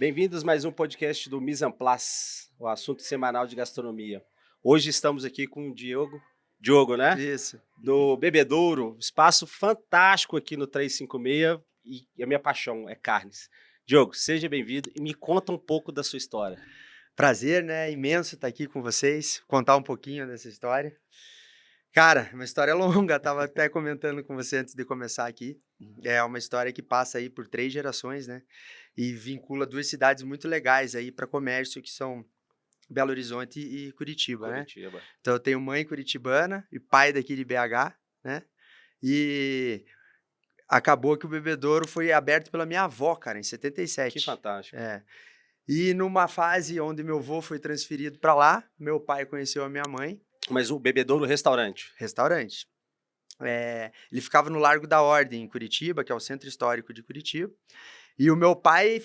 Bem-vindos a mais um podcast do Mise en Place, o assunto semanal de gastronomia. Hoje estamos aqui com o Diogo, né? Isso. Do Bebedouro, espaço fantástico aqui no 356 e a minha paixão é carnes. Diogo, seja bem-vindo e me conta um pouco da sua história. Prazer, né? Imenso estar aqui com vocês, contar um pouquinho dessa história. Cara, uma história longa, tava até comentando com você antes de começar aqui. É uma história que passa aí por 3 gerações, né? E vincula duas cidades muito legais aí para comércio, que são Belo Horizonte e Curitiba, né? Curitiba. Então eu tenho mãe curitibana e pai daqui de BH, né? E acabou que o Bebedouro foi aberto pela minha avó, cara, em Que 77. fantástico. É. E numa fase onde meu avô foi transferido para lá, meu pai conheceu a minha mãe, Mas o Bebedouro restaurante. restaurante. Ele ficava no Largo da Ordem, em Curitiba, que é o centro histórico de Curitiba. E o meu pai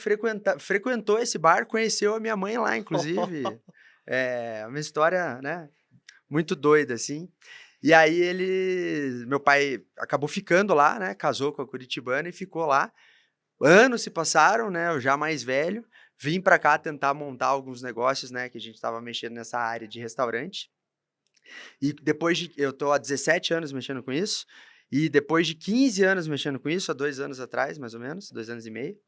frequentou esse bar, conheceu a minha mãe lá, inclusive. É uma história, né, muito doida, assim. E aí meu pai acabou ficando lá, né, casou com a curitibana e ficou lá. Anos se passaram, né, eu já mais velho, vim para cá tentar montar alguns negócios, né, que a gente estava mexendo nessa área de restaurante. E eu tô há 17 anos mexendo com isso, e depois de 15 anos mexendo com isso, há 2 anos atrás, mais ou menos, 2 anos e meio,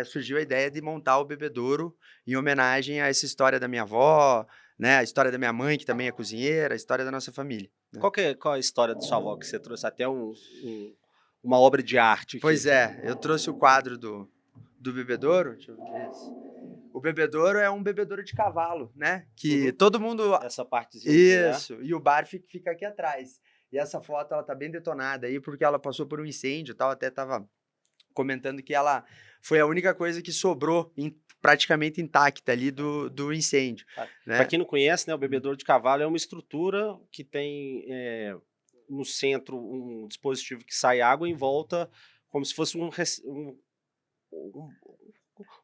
surgiu a ideia de montar o Bebedouro em homenagem a essa história da minha avó, né, a história da minha mãe, que também é cozinheira, a história da nossa família, né. Qual é a história da sua avó que você trouxe até uma obra de arte aqui? Pois é, eu trouxe o quadro do bebedouro, deixa eu ver isso. O bebedouro é um bebedouro de cavalo, né, que Uhum. todo mundo Essa partezinha aqui, né? isso, e o bar fica aqui atrás. E essa foto ela tá bem detonada aí, porque ela passou por um incêndio e tal, até estava comentando que ela foi a única coisa que sobrou praticamente intacta ali do incêndio, Para né. quem não conhece, né, o Hum. bebedouro de cavalo é uma estrutura que tem, no centro um dispositivo que sai água em volta, como se fosse um É,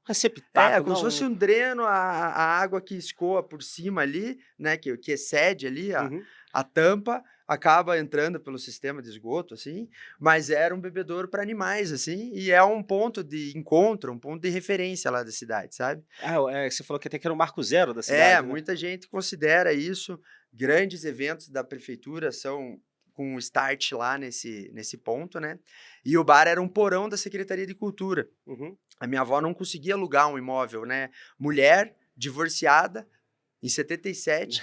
receptáculo, como se não, fosse um dreno, a água que escoa por cima ali, né, que excede ali uhum. a tampa, acaba entrando pelo sistema de esgoto, assim, mas era um bebedouro para animais, assim, e é um ponto de encontro, um ponto de referência lá da cidade, sabe. Ah, você falou que até que era o marco zero da É, cidade, né? muita gente considera isso, grandes eventos da prefeitura são com start lá nesse ponto, né, e o bar era um porão da Secretaria de Cultura. Uhum. A minha avó não conseguia alugar um imóvel, né, mulher, divorciada, em 77,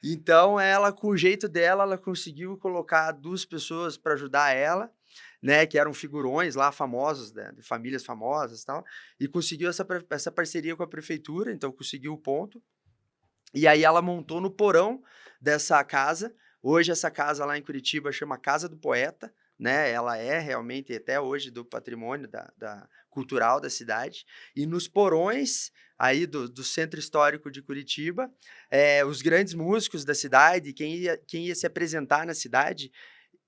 então ela, com o jeito dela, ela conseguiu colocar 2 pessoas para ajudar ela, né, que eram figurões lá famosos, né, de famílias famosas, e tal, e conseguiu essa parceria com a prefeitura, então conseguiu o ponto, e aí ela montou no porão dessa casa. Hoje essa casa lá em Curitiba chama Casa do Poeta, né, ela é realmente até hoje do patrimônio da cultural da cidade. E nos porões aí do centro histórico de Curitiba, os grandes músicos da cidade, quem ia se apresentar na cidade,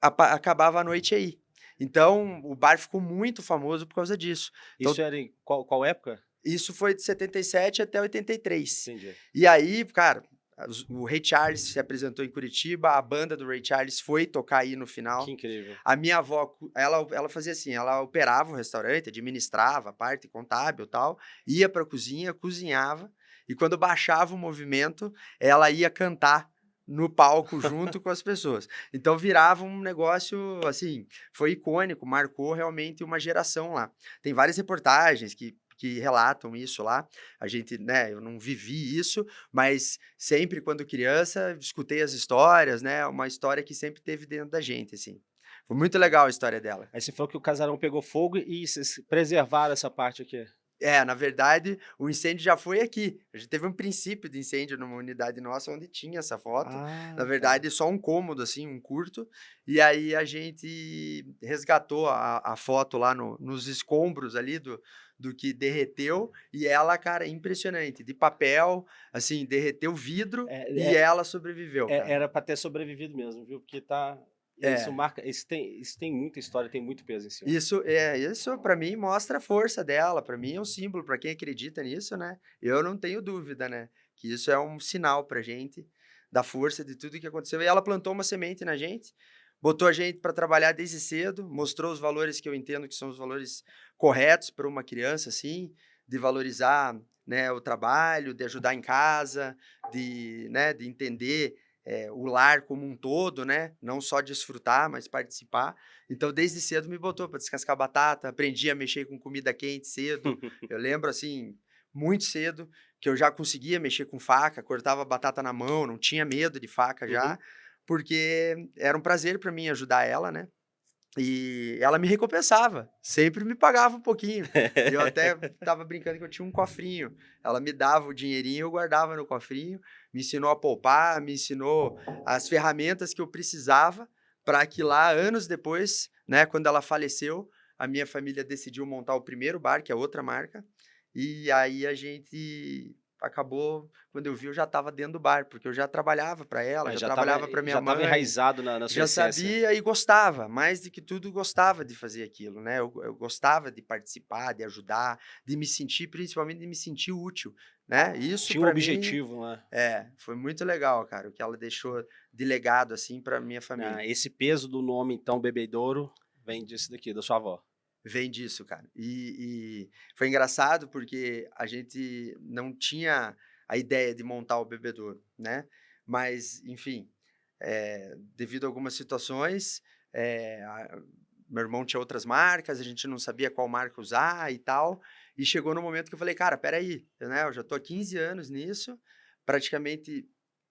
acabava a noite aí. Então o bar ficou muito famoso por causa disso. Isso Então era em qual época? isso foi de 77 até 83. Entendi. E aí, cara, o Ray Charles se apresentou em Curitiba, a banda do Ray Charles foi tocar aí no Que final. incrível. A minha avó, ela fazia assim, ela operava o restaurante, administrava a parte contábil e tal, ia pra cozinha, cozinhava, e quando baixava o movimento, ela ia cantar no palco junto com as pessoas. Então virava um negócio, assim, foi icônico, marcou realmente uma geração lá. Tem várias reportagens que relatam isso lá. A gente, né, eu não vivi isso, mas sempre quando criança escutei as histórias, né, uma história que sempre teve dentro da gente, assim. Foi muito legal a história dela. Aí você falou que o casarão pegou fogo e vocês preservaram essa parte aqui. É, na verdade, o incêndio já foi aqui. A gente teve um princípio de incêndio numa unidade nossa onde tinha essa foto. Na Ah, tá. verdade, só um cômodo, assim, um curto. E aí a gente resgatou a foto lá nos escombros ali do que derreteu. E ela, cara, impressionante. De papel, assim, derreteu vidro É e é ela sobreviveu, cara. era para ter sobrevivido mesmo, viu, porque isso É. marca isso tem muita história, tem muito peso em cima. Isso para mim mostra a força dela, para mim é um símbolo, para quem acredita nisso, né, eu não tenho dúvida, né, que isso é um sinal pra gente, da força de tudo que aconteceu, e ela plantou uma semente na gente, botou a gente para trabalhar desde cedo, mostrou os valores que eu entendo que são os valores corretos para uma criança, assim, de valorizar, né, o trabalho, de ajudar em casa, né, de entender o lar como um todo, né, não só desfrutar, mas participar. Então, desde cedo me botou para descascar batata, aprendi a mexer com comida quente cedo. Eu lembro, assim, muito cedo, que eu já conseguia mexer com faca, cortava batata na mão, não tinha medo de faca já, Uhum. porque era um prazer para mim ajudar ela, né. E ela me recompensava, sempre me pagava um pouquinho. E eu até estava brincando que eu tinha um cofrinho. Ela me dava o dinheirinho, eu guardava no cofrinho, me ensinou a poupar, me ensinou as ferramentas que eu precisava para que lá, anos depois, né, quando ela faleceu, a minha família decidiu montar o primeiro bar, que é outra marca, e aí a gente acabou, quando eu vi, eu já estava dentro do bar, porque eu já trabalhava para ela, É, já trabalhava para minha já estava mãe. enraizado na sua Já essência. sabia e gostava, mais do que tudo gostava de fazer aquilo, né, eu gostava de participar, de ajudar, de me sentir principalmente de me sentir útil, né, isso Tinha um para mim objetivo, né? foi muito legal, cara, o que ela deixou de legado, assim, para minha Ah, família. esse peso do nome, então, Bebedouro, vem disso daqui, da sua avó. Vem disso, cara. E foi engraçado porque a gente não tinha a ideia de montar o bebedouro, né, mas enfim, devido a algumas situações, meu irmão tinha outras marcas, a gente não sabia qual marca usar e tal, e chegou no momento que eu falei: "Cara, espera aí, né, eu já tô há 15 anos nisso, praticamente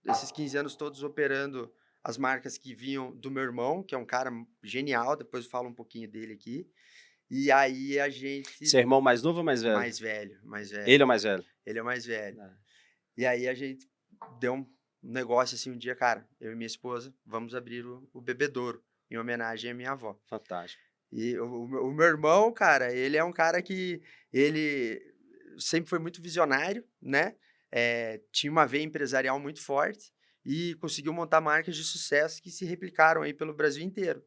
esses 15 anos todos operando as marcas que vinham do meu irmão, que é um cara genial, depois eu falo um pouquinho dele aqui, e aí a gente Seu irmão mais novo ou mais velho? mais velho, mais velho. Ele é o mais velho? Ele é o mais velho. Ah, E aí a gente deu um negócio assim um dia, cara, eu e minha esposa, vamos abrir o Bebedouro, em homenagem à minha avó. fantástico. E o meu irmão, cara, ele é um cara que ele sempre foi muito visionário, né? Tinha uma veia empresarial muito forte e conseguiu montar marcas de sucesso que se replicaram aí pelo Brasil inteiro.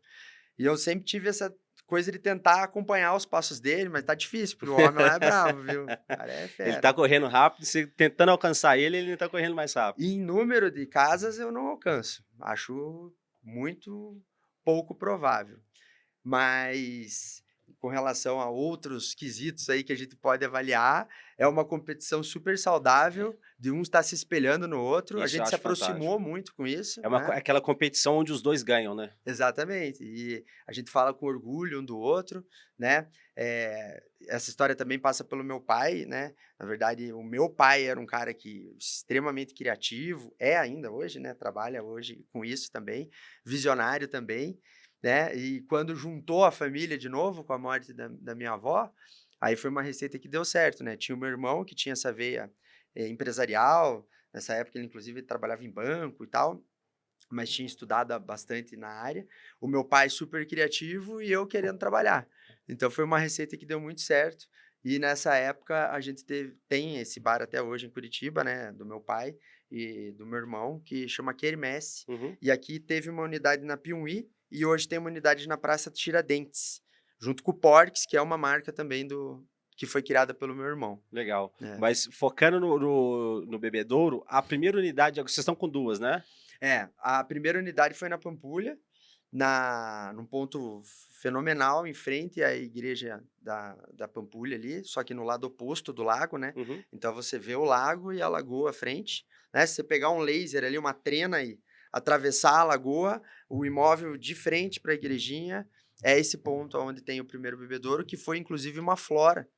E eu sempre tive essa coisa de tentar acompanhar os passos dele, mas tá difícil, porque o homem lá é bravo, viu? O cara é Ele fera. tá correndo rápido, você tentando alcançar ele, ele tá correndo mais rápido. E em número de casas eu não alcanço. Acho muito pouco provável. Mas com relação a outros quesitos aí que a gente pode avaliar, é uma competição super saudável, de um estar se espelhando no outro. A Isso eu gente se acho fantástico. aproximou muito com isso, É né? aquela competição onde os dois ganham, né? Exatamente. E a gente fala com orgulho um do outro, né? Essa história também passa pelo meu pai, né? Na verdade, o meu pai era um cara que extremamente criativo, é ainda hoje, né? Trabalha hoje com isso também, visionário também, né? E quando juntou a família de novo com a morte da minha avó, aí foi uma receita que deu certo, né? Tinha o meu irmão que tinha essa veia empresarial, nessa época ele inclusive trabalhava em banco e tal, mas tinha estudado bastante na área. O meu pai super criativo e eu querendo trabalhar. Então foi uma receita que deu muito certo. E nessa época a gente tem esse bar até hoje em Curitiba, né, do meu pai e do meu irmão, que chama Quermesse. Uhum, E aqui teve uma unidade na Piumhi e hoje tem uma unidade na Praça Tiradentes, junto com o Porks, que é uma marca também que foi criada pelo meu irmão. legal. É. Mas focando no Bebedouro, a primeira unidade, vocês estão com duas, né? A primeira unidade foi na Pampulha, num ponto fenomenal, em frente à igreja da Pampulha ali, só que no lado oposto do lago, né? Uhum. Então você vê o lago e a lagoa à frente, né? Se você pegar um laser ali, uma trena e atravessar a lagoa, o imóvel de frente para a igrejinha é esse ponto onde tem o primeiro bebedouro, que foi inclusive uma flora.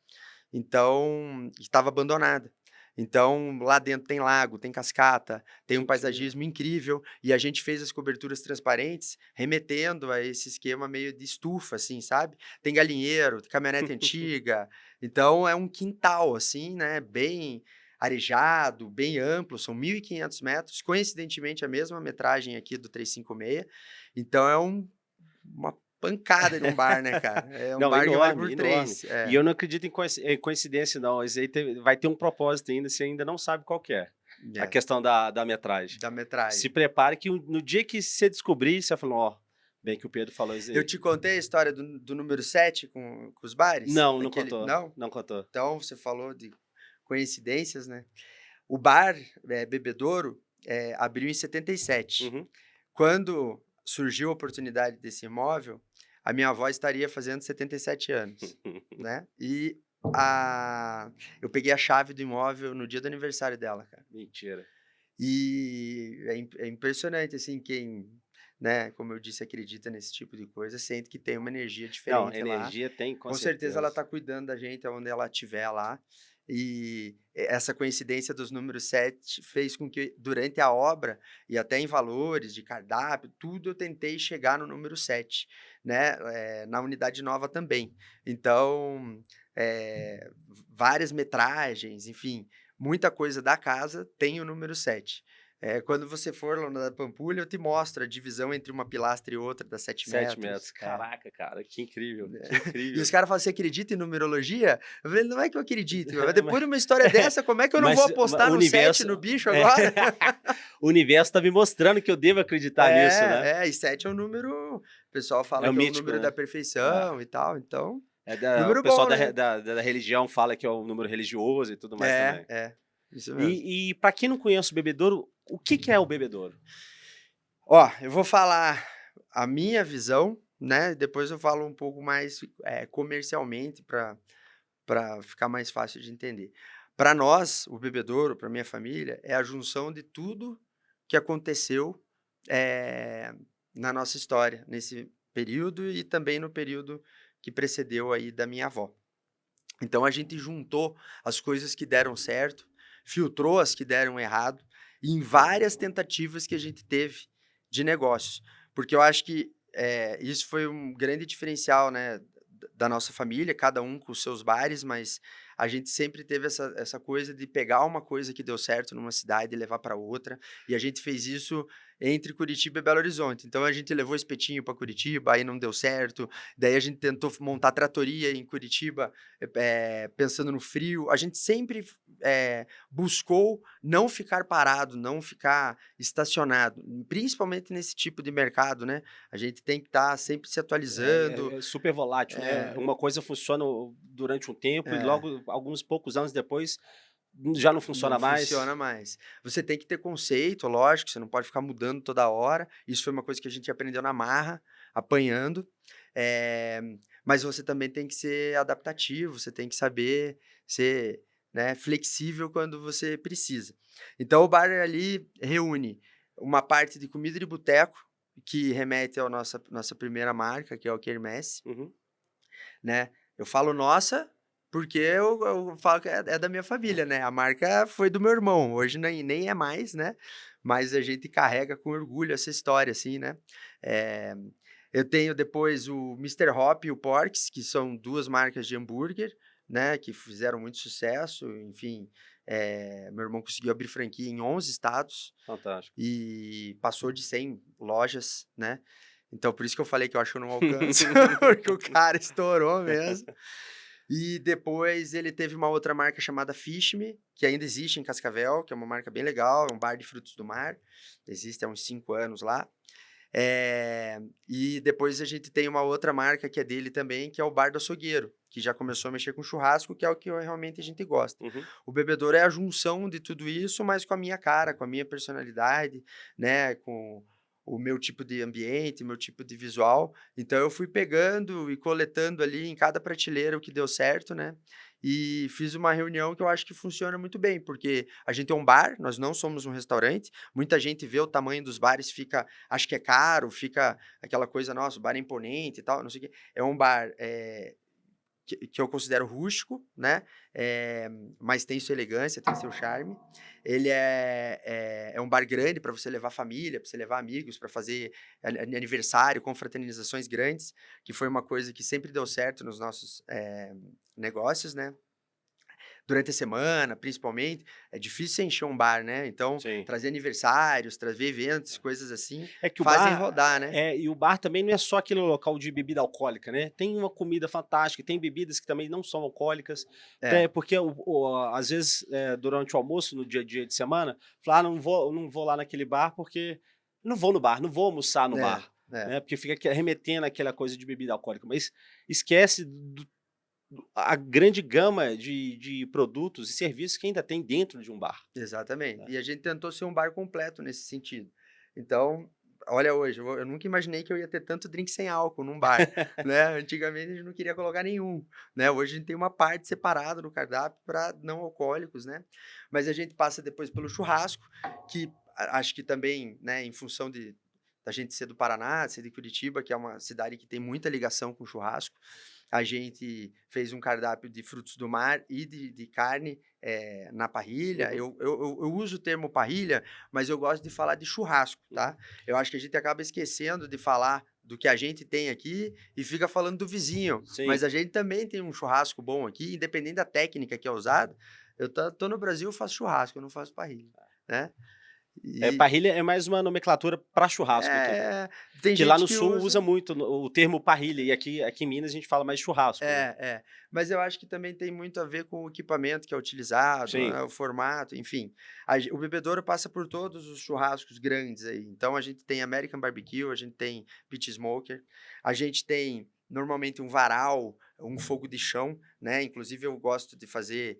Então, estava abandonada. Então, lá dentro tem lago, tem cascata, tem um Incrível. paisagismo incrível, e a gente fez as coberturas transparentes, remetendo a esse esquema meio de estufa, assim, sabe? Tem galinheiro, tem caminhonete antiga, então é um quintal, assim, né? Bem arejado, bem amplo, são 1.500 metros, coincidentemente a mesma metragem aqui do 356, então é uma pancada de um bar, né, cara? É um Não, bar que vale enorme, por enorme. 3. E eu não acredito em coincidência, não. Isso aí vai ter um propósito ainda, você ainda não sabe qual que é. A É, questão da metragem. da Se metragem. prepare que no dia que você descobrir, você vai falar, ó, bem que o Pedro falou isso Eu aí. te contei a história do número 7 com os bares? Não, não Aquele contou. não? Não contou. Então, você falou de coincidências, né. O bar, Bebedouro, abriu em 77. Uhum. Quando surgiu a oportunidade desse imóvel, a minha avó estaria fazendo 77 anos, né? E eu peguei a chave do imóvel no dia do aniversário dela, cara. Mentira. E é impressionante, assim, quem, né, como eu disse, acredita nesse tipo de coisa, sente que tem uma energia Não, diferente lá. energia tem, com Com certeza ela certeza. está cuidando da gente onde ela estiver lá. E essa coincidência dos números 7 fez com que, durante a obra, e até em valores de cardápio, tudo eu tentei chegar no número 7, né? Na unidade nova também. Então, várias metragens, enfim, muita coisa da casa tem o número 7. Quando você for lá na Pampulha, eu te mostro a divisão entre uma pilastra e outra, das 7 7 metros. metros. Caraca, cara, que incrível, Né? que E os incrível. caras falam: "Você acredita em numerologia?" Eu falei: "Não é que eu acredito, mas depois de uma história dessa, como é que eu não vou Mas apostar o no 7 universo no bicho é, agora?" o universo tá me mostrando que eu devo acreditar nisso, né. E 7 é um número, o pessoal É fala o que é o mítico, número da né. perfeição É. e tal, então, O número pessoal bom, da né? re da religião fala que é um número religioso e tudo mais também. Isso mesmo. E pra quem não conhece o bebedouro, o que que é o bebedouro? Ó, eu vou falar a minha visão, né, depois eu falo um pouco mais, comercialmente para ficar mais fácil de entender. Para nós, o bebedouro, para minha família, é a junção de tudo que aconteceu, eh, na nossa história, nesse período e também no período que precedeu aí da minha avó. Então a gente juntou as coisas que deram certo, filtrou as que deram errado, em várias tentativas que a gente teve de negócios. Porque eu acho que, isso foi um grande diferencial, né, da nossa família, cada um com os seus bares, mas a gente sempre teve essa coisa de pegar uma coisa que deu certo numa cidade e levar para outra, e a gente fez isso entre Curitiba e Belo Horizonte. Então a gente levou espetinho para Curitiba, aí não deu certo, daí a gente tentou montar tratoria em Curitiba, pensando no frio. A gente sempre, buscou não ficar parado, não ficar estacionado, principalmente nesse tipo de mercado, né. A gente tem que estar sempre se atualizando. É super volátil, né. É, Uma coisa funciona durante um tempo e é. logo alguns poucos anos depois já não Não funciona mais. funciona mais. Você tem que ter conceito, lógico, você não pode ficar mudando toda hora. Isso foi uma coisa que a gente aprendeu na marra, apanhando. Eh, mas você também tem que ser adaptativo, você tem que saber ser, né, flexível quando você precisa. Então o bar ali reúne uma parte de comida de boteco, que remete à nossa primeira marca, que é o Quermesse, Uhum. né. Eu falo nossa, porque eu falo que é da minha família, né, a marca foi do meu irmão, hoje nem é mais, né, mas a gente carrega com orgulho essa história, assim, né. Eh, eu tenho depois o Mister Hop e o Porks, que são 2 marcas de hambúrguer, né, que fizeram muito sucesso, enfim, meu irmão conseguiu abrir franquia em 11 estados Fantástico. e passou de 100 lojas, né. Então por isso que eu falei que eu acho que eu não alcanço, porque o cara estourou mesmo. E depois ele teve uma outra marca chamada Fish Me, que ainda existe em Cascavel, que é uma marca bem legal, é um bar de frutos do mar, existe há uns 5 anos lá. E depois a gente tem uma outra marca que é dele também, que é o Bar do Açougueiro, que já começou a mexer com churrasco, que é o que realmente a gente gosta. Uhum. O bebedouro é a junção de tudo isso, mas com a minha cara, com a minha personalidade, né, com o meu tipo de ambiente, meu tipo de visual. Então eu fui pegando e coletando ali em cada prateleira o que deu certo, né? E fiz uma reunião que eu acho que funciona muito bem, porque a gente é um bar, nós não somos um restaurante. Muita gente vê o tamanho dos bares, acha que é caro, fica aquela coisa, nossa, o bar é imponente e tal, não sei o quê. É um bar, que eu considero rústico, né, mas tem sua elegância, tem seu charme. Ele é um bar grande para você levar família, para você levar amigos, para fazer aniversário, confraternizações grandes, que foi uma coisa que sempre deu certo nos nossos, negócios, né. Durante a semana, principalmente, é difícil você encher um bar, né, então Sim. trazer aniversários, trazer eventos, coisas assim, É que o fazem bar rodar, né. e o bar também não é só aquele local de bebida alcoólica, né, tem uma comida fantástica, tem bebidas que também não são alcoólicas, É, porque às vezes, durante o almoço, no dia a dia de semana, fala: "Ah, não vou lá naquele bar porque não vou no bar, não vou almoçar no é, bar", é. né, porque fica remetendo àquela coisa de bebida alcoólica, mas esquece a grande gama de produtos e serviços que ainda tem dentro de um bar, Exatamente. né. E a gente tentou ser um bar completo nesse sentido. Então, olha hoje, eu nunca imaginei que eu ia ter tanto drink sem álcool num bar, né? Antigamente a gente não queria colocar nenhum, né? Hoje a gente tem uma parte separada no cardápio para não alcoólicos, né? Mas a gente passa depois pelo churrasco, que acho que também, né, em função da gente ser do Paraná, ser de Curitiba, que é uma cidade que tem muita ligação com churrasco, a gente fez um cardápio de frutos do mar e de carne na parrilha. Uhum. Eu uso o termo parrilha, mas eu gosto de falar de churrasco, Uhum. tá? Eu acho que a gente acaba esquecendo de falar do que a gente tem aqui e fica falando do vizinho. Sim. Mas a gente também tem um churrasco bom aqui, independente da técnica que é usada. Eu tô no Brasil, eu faço churrasco, eu não faço parrilha, né? E Parrilha é mais uma nomenclatura para churrasco aqui. é, tem Que lá gente no que sul usa usa. muito o termo parrilha, e aqui em Minas a gente fala mais churrasco, né. Mas eu acho que também tem muito a ver com o equipamento que é utilizado, Sim. né, o formato, enfim. O bebedouro passa por todos os churrascos grandes aí. Então a gente tem American Barbecue, a gente tem Pit Smoker, a gente tem normalmente um varal, um fogo de chão, né? Inclusive eu gosto de fazer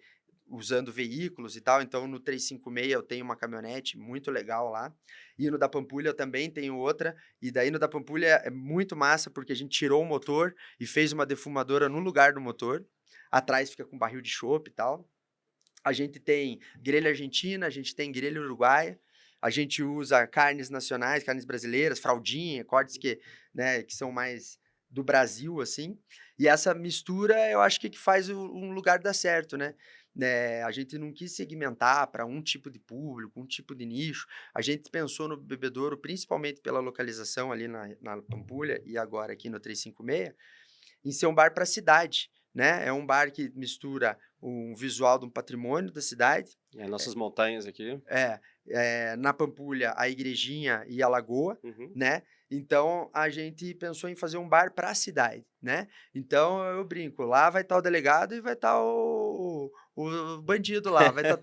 usando veículos e tal, então no 356 eu tenho uma caminhonete muito legal lá, e no da Pampulha eu também tenho outra, e daí no da Pampulha é muito massa porque a gente tirou o motor e fez uma defumadora no lugar do motor, atrás fica com barril de chopp e tal. A gente tem grelha argentina, a gente tem grelha uruguaia, a gente usa carnes nacionais, carnes brasileiras, fraldinha, cortes que, né, que são mais do Brasil, assim. E essa mistura, eu acho que faz um lugar dar certo, né? A gente não quis segmentar para um tipo de público, um tipo de nicho. A gente pensou no bebedouro, principalmente pela localização ali na Pampulha e agora aqui no 356, em ser um bar para a cidade, né? É um bar que mistura um visual de um patrimônio da cidade. Nossas montanhas aqui. Na Pampulha, a Igrejinha e a Lagoa, Uhum. né? Então a gente pensou em fazer um bar para a cidade, né? Então eu brinco, lá vai estar o delegado e vai estar o bandido lá, vai estar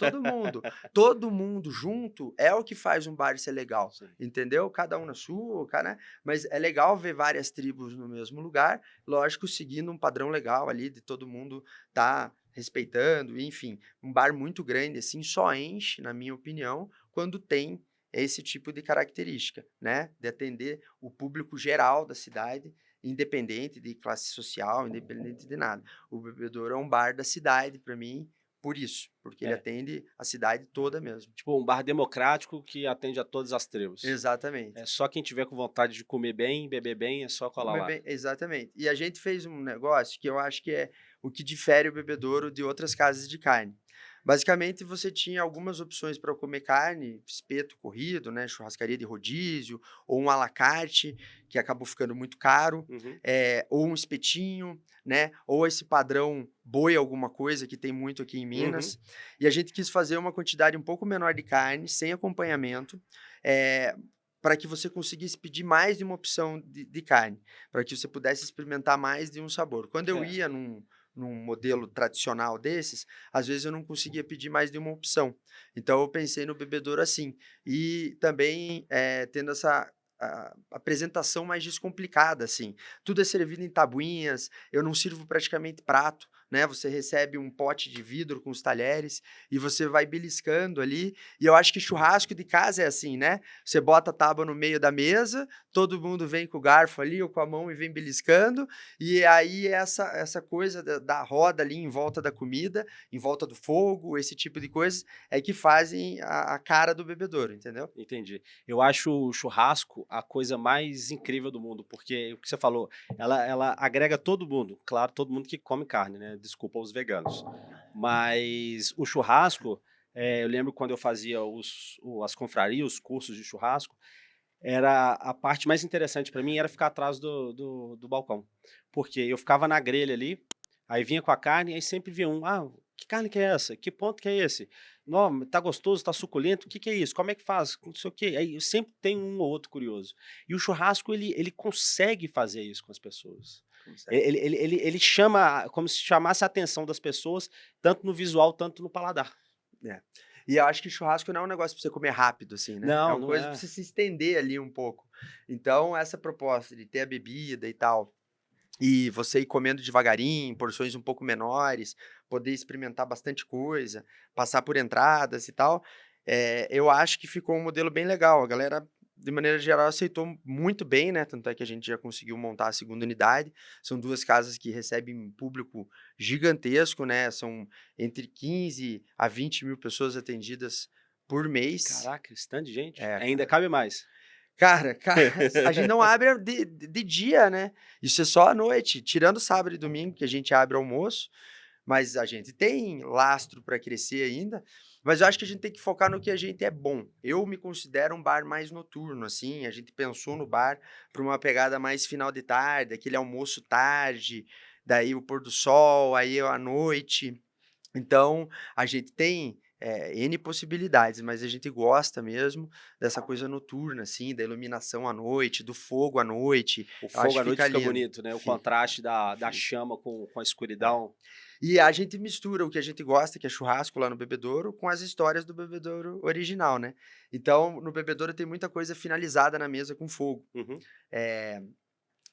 todo mundo junto é o que faz um bar ser legal, Sim. entendeu? Cada um na sua, cara, mas é legal ver várias tribos no mesmo lugar, lógico, seguindo um padrão legal ali de todo mundo tá respeitando, enfim, um bar muito grande assim só enche, na minha opinião, quando tem esse tipo de característica, né? De atender o público geral da cidade, independente de classe social, independente de nada. O bebedouro é um bar da cidade para mim, por isso, porque ele É, atende a cidade toda mesmo. tipo um bar democrático que atende a todas as tribos. É Exatamente. só quem tiver com vontade de comer bem, beber bem, é só colar Comer lá. bem, exatamente. E a gente fez um negócio que eu acho que é o que difere o bebedouro de outras casas de carne. Basicamente, você tinha algumas opções para comer carne, espeto corrido, né, churrascaria de rodízio, ou um à la carte, que acabou ficando muito caro, Uhum. ou um espetinho, né, ou esse padrão boi alguma coisa, que tem muito aqui em Uhum. Minas. E a gente quis fazer uma quantidade um pouco menor de carne, sem acompanhamento, eh, para que você conseguisse pedir mais de uma opção de carne, para que você pudesse experimentar mais de um sabor. Quando eu É. ia num modelo tradicional desses, às vezes eu não conseguia pedir mais de uma opção. Então eu pensei no bebedouro assim. E também tendo essa apresentação mais descomplicada, assim. Tudo é servido em tabuinhas, eu não sirvo praticamente prato, né? Você recebe um pote de vidro com os talheres e você vai beliscando ali. E eu acho que churrasco de casa é assim, né? Você bota a tábua no meio da mesa, todo mundo vem com o garfo ali ou com a mão e vem beliscando, e aí essa coisa da roda ali em volta da comida, em volta do fogo, esse tipo de coisas, é que fazem a cara do bebedouro, entendeu? Entendi. Eu acho o churrasco a coisa mais incrível do mundo, porque o que você falou, ela agrega todo mundo, claro, todo mundo que come carne, né, desculpa os veganos. Mas o churrasco, eu lembro quando eu fazia as confrarias, os cursos de churrasco, era a parte mais interessante para mim era ficar atrás do balcão, porque eu ficava na grelha ali, aí vinha com a carne, aí sempre vinha um: "Ah, que carne que é essa? Que ponto que é esse? Não, tá gostoso, tá suculento, o que que é isso? Como é que faz? Não sei o quê". Aí sempre tem um ou outro curioso. E o churrasco ele consegue fazer isso com as pessoas. Consegue. Ele chama como se chamasse a atenção das pessoas, tanto no visual, tanto no paladar. É. E eu acho que churrasco não é um negócio pra você comer rápido, assim, né? É Não, uma não coisa pra é. você se estender ali um pouco. Então, essa proposta de ter a bebida e tal, e você ir comendo devagarinho, em porções um pouco menores, poder experimentar bastante coisa, passar por entradas e tal, eu acho que ficou um modelo bem legal. A galera de maneira geral, aceitou muito bem, né? Tanto é que a gente já conseguiu montar a segunda unidade. São 2 casas que recebem um público gigantesco, né? São entre 15 a 20 mil pessoas atendidas por mês. Caraca, esse tanto de gente. É, Ainda cabe mais. cara, a gente não abre de dia, né? Isso é só à noite, tirando sábado e domingo, que a gente abre almoço, mas a gente tem lastro para crescer ainda. Mas eu acho que a gente tem que focar no que a gente é bom. Eu me considero um bar mais noturno, assim. A gente pensou no bar para uma pegada mais final de tarde, aquele almoço tarde, daí o pôr do sol, aí à noite. Então, a gente tem, N possibilidades, mas a gente gosta mesmo dessa coisa noturna, assim, da iluminação à noite, do fogo à noite. O Eu acho fogo que à noite fica fica lindo. bonito, né? O Fica, contraste da fica. chama com a É. escuridão. E a gente mistura o que a gente gosta, que é churrasco lá no Bebedouro, com as histórias do Bebedouro original, né. Então, no Bebedouro tem muita coisa finalizada na mesa com fogo. Uhum. Eh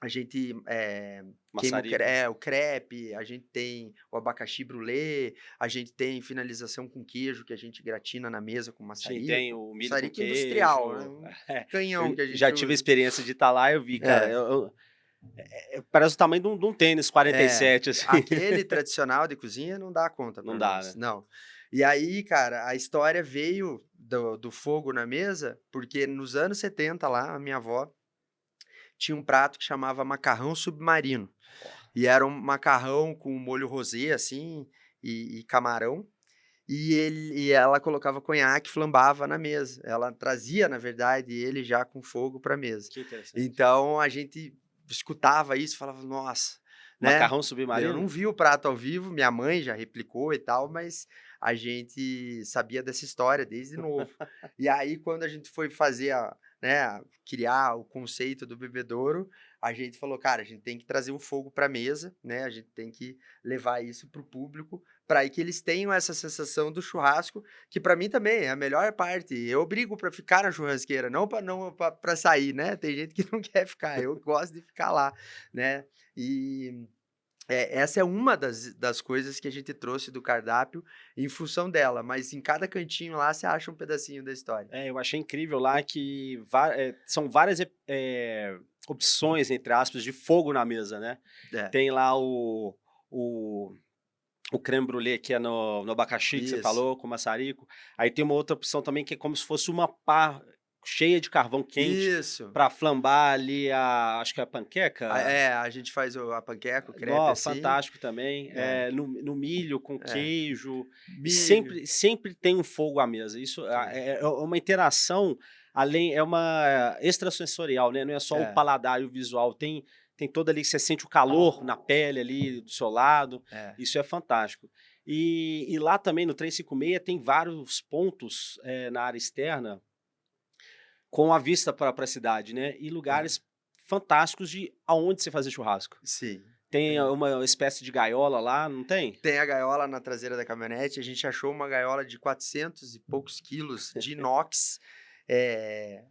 A gente, queima Maçarico. o crepe, a gente tem o abacaxi brulê, a gente tem finalização com queijo que a gente gratina na mesa com Sim, tem maçarico. o milho com Maçarico industrial, né, queijo. um É, canhão eu que a gente já tive a usa. experiência de estar lá, eu vi, cara. É, Parece o tamanho de um tênis é. 47, assim. Aquele tradicional de cozinha não dá conta Não para dá, nós, né? não. E aí, cara, a história veio do fogo na mesa, porque nos anos 70 lá, a minha avó tinha um prato que chamava macarrão submarino. Ó, E era um macarrão com molho rosé, assim, e camarão, e ela colocava conhaque, flambava na mesa. Ela trazia, na verdade, ele já com fogo pra mesa. que interessante. Então a gente escutava isso e falava: "Nossa", né. Macarrão Eu não submarino? vi o prato ao vivo, minha mãe já replicou e tal, mas a gente sabia dessa história desde novo. E aí quando a gente foi fazer criar o conceito do bebedouro, a gente falou: "Cara, a gente tem que trazer o fogo pra mesa, né, a gente tem que levar isso para o público, para aí que eles tenham essa sensação do churrasco, que para mim também é a melhor parte. Eu brigo para ficar na churrasqueira, não para sair, né, tem gente que não quer ficar, eu gosto de ficar lá, né. E, essa é uma das coisas que a gente trouxe do cardápio em função dela, mas em cada cantinho lá você acha um pedacinho da história. É, eu achei incrível lá que são várias opções, entre aspas, de fogo na mesa, né? É, Tem lá o, o creme brulee, que é no abacaxi, que você isso. falou, com maçarico. Aí tem uma outra opção também, que é como se fosse uma pá cheia de carvão quente Isso. para flambar ali acho que é a panqueca. A gente faz a panqueca, o crepe Nó, assim. fantástico também. É, No milho com é. queijo. E Milho. sempre tem um fogo à mesa. Isso Sim. é uma interação, além, é uma extrasensorial, né? Não é só o É, paladar e o visual. Tem toda ali que você sente o calor na pele ali do seu lado. é. Isso é fantástico. E lá também no Trem 56 tem vários pontos na área externa com a vista para a cidade, né? E É. lugares fantásticos de aonde você fazer churrasco. Sim. Tem Tem. uma espécie de gaiola lá, não tem? Tem a gaiola na traseira da caminhonete, a gente achou uma gaiola de 400 e poucos quilos de inox,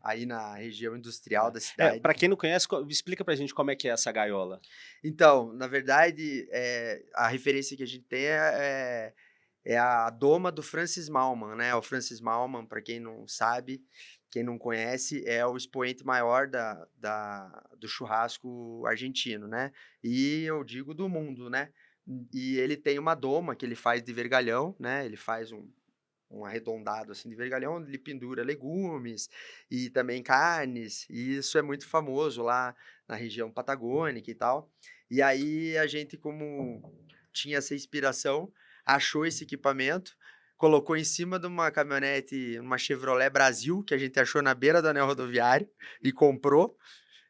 aí na região industrial da cidade. Pra quem não conhece, explica pra gente como é que é essa gaiola. Então, na verdade, a referência que a gente tem é a doma do Francis Mallmann, né. O Francis Mallmann, para quem não sabe, quem não conhece, é o expoente maior do churrasco argentino, né, e eu digo do mundo, né. E ele tem uma doma que ele faz de vergalhão, né, ele faz um arredondado, assim, de vergalhão, onde ele pendura legumes e também carnes, e isso é muito famoso lá na região patagônica e tal. E aí a gente, como tinha essa inspiração, achou esse equipamento, colocou em cima de uma caminhonete, uma Chevrolet Brasil, que a gente achou na beira do anel rodoviário e comprou,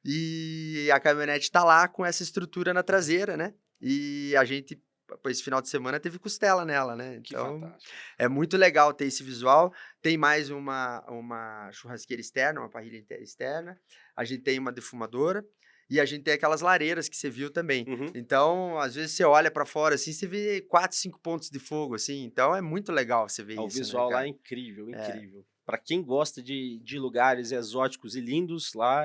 e a caminhonete tá lá com essa estrutura na traseira, né, e a gente, esse final de semana, teve costela nela, né, Que então fantástico. é muito legal ter esse visual. Tem mais uma churrasqueira externa, uma parrilha externa, a gente tem uma defumadora, e a gente tem aquelas lareiras que você viu também. Uhum. Então, às vezes você olha pra fora, assim, você vê 4, 5 pontos de fogo, assim, então é muito legal você ver O isso, né, visual lá é cara. incrível, É, incrível. Pra quem gosta de lugares exóticos e lindos, lá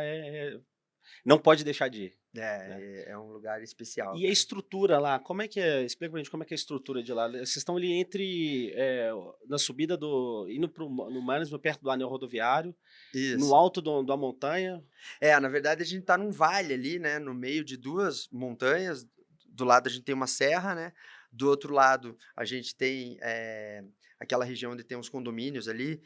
não pode deixar de ir. né? É um lugar especial, E a cara. estrutura lá, como é que é? Explica pra gente como é que é a estrutura de lá. Vocês estão ali entre, na subida indo no Mannesmann, perto do anel rodoviário, no Isso. alto da montanha. Na verdade a gente tá num vale ali, né, no meio de 2 montanhas, do lado a gente tem uma serra, né, do outro lado a gente tem, aquela região onde tem uns condomínios ali,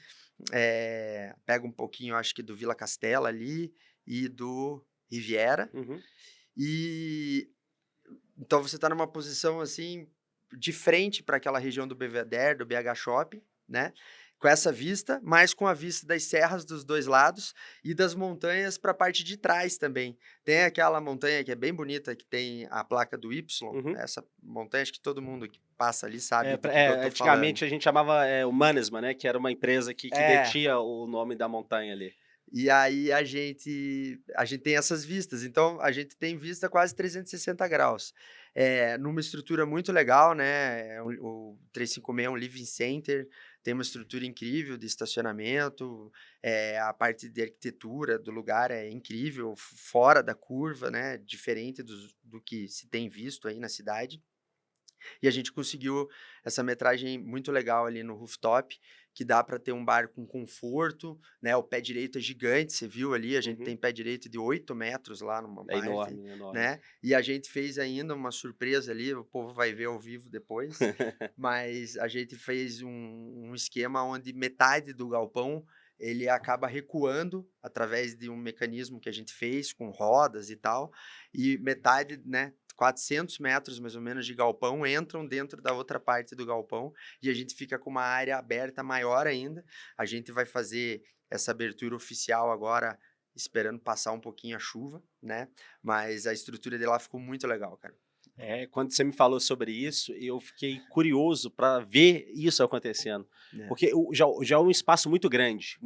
pega um pouquinho acho que do Vila Castela ali, e do Riviera, Uhum, e então você tá numa posição, assim, de frente para aquela região do Belvedere, do BH Shopping, né, com essa vista, mas com a vista das serras dos 2 lados e das montanhas para a parte de trás também. Tem aquela montanha que é bem bonita, que tem a placa do Y, uhum. essa montanha acho que todo mundo que passa ali sabe do que eu tô falando. Antigamente a gente chamava o Mannesmann, né? Que era uma empresa que É. detinha o nome da montanha ali. E aí a gente tem essas vistas, então a gente tem vista quase 360 graus. Numa estrutura muito legal, né, o 356 é um living center, tem uma estrutura incrível de estacionamento, a parte de arquitetura do lugar é incrível, fora da curva, né, diferente do que se tem visto aí na cidade. E a gente conseguiu essa metragem muito legal ali no rooftop, que dá para ter um bar com conforto, né? O pé direito é gigante, você viu ali, a gente Uhum. tem pé direito de 8 metros lá numa É parte, enorme, é enorme. né? E a gente fez ainda uma surpresa ali, o povo vai ver ao vivo depois, mas a gente fez um esquema onde metade do galpão ele acaba recuando através de um mecanismo que a gente fez com rodas e tal, e metade, né, 400 metros mais ou menos de galpão entram dentro da outra parte do galpão e a gente fica com uma área aberta maior ainda. A gente vai fazer essa abertura oficial agora, esperando passar um pouquinho a chuva, né? Mas a estrutura de lá ficou muito legal, cara. Quando você me falou sobre isso, eu fiquei curioso para ver isso acontecendo. É. Porque já é um espaço muito grande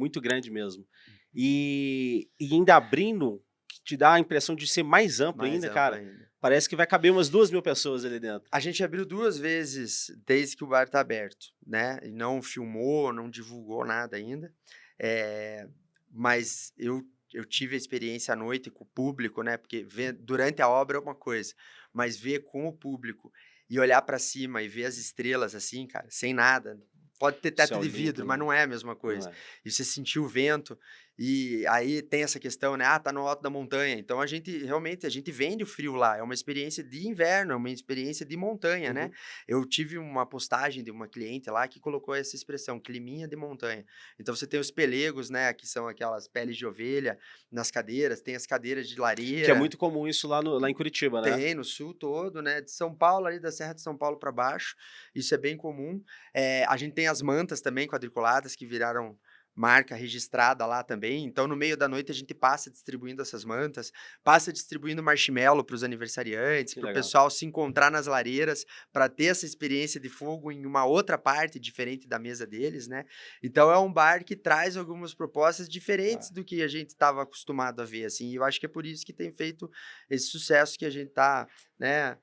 mesmo. E ainda abrindo, que te dá a impressão de ser mais amplo Mais ainda, amplo cara. ainda. Parece que vai caber umas 2.000 pessoas ali dentro. A gente abriu 2 vezes desde que o bar tá aberto, né, e não filmou, não divulgou nada ainda, eh, mas eu tive a experiência à noite com o público, né, porque ver durante a obra é uma coisa, mas ver com o público e olhar para cima e ver as estrelas, assim, cara, sem nada, pode ter teto Céu de limpo, vidro, mas né? não é a mesma Não coisa. é? E você sentir o vento, e aí tem essa questão, né, tá no alto da montanha, então a gente realmente a gente vende o frio lá, é uma experiência de inverno, é uma experiência de montanha, né. Uhum. Eu tive uma postagem de uma cliente lá que colocou essa expressão, climinha de montanha. Então você tem os pelegos, né, que são aquelas peles de ovelha nas cadeiras, tem as cadeiras de Que é lareira, muito comum isso lá em Curitiba, né? tem no sul todo, né, de São Paulo, ali da Serra de São Paulo para baixo, isso é bem comum. A gente tem as mantas também quadriculadas que viraram marca registrada lá também, então no meio da noite a gente passa distribuindo essas mantas, passa distribuindo marshmallow para os aniversariantes, Que para o legal. pessoal se encontrar nas lareiras, para ter essa experiência de fogo em uma outra parte diferente da mesa deles, né. Então é um bar que traz algumas propostas diferentes Ah, do que a gente estava acostumado a ver, assim, e eu acho que é por isso que tem feito esse sucesso que a gente tá, né,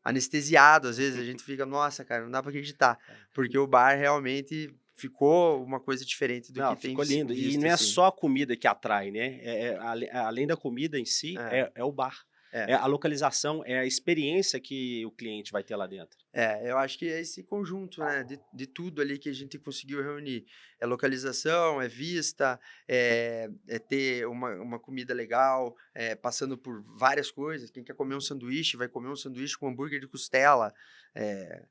anestesiado, às vezes a gente fica: "Nossa, cara, não dá pra acreditar", porque o bar realmente ficou uma coisa diferente do que Não, tem ficou lindo. E visto, não é assim. só a comida que atrai, né? Além da comida em si, É, é o bar. É é. a localização, é a experiência que o cliente vai ter lá dentro. Eu acho que é esse conjunto, né, de tudo ali que a gente conseguiu reunir. É localização, é vista, é ter uma comida legal, passando por várias coisas. Quem quer comer um sanduíche, vai comer um sanduíche com hambúrguer de costela, eh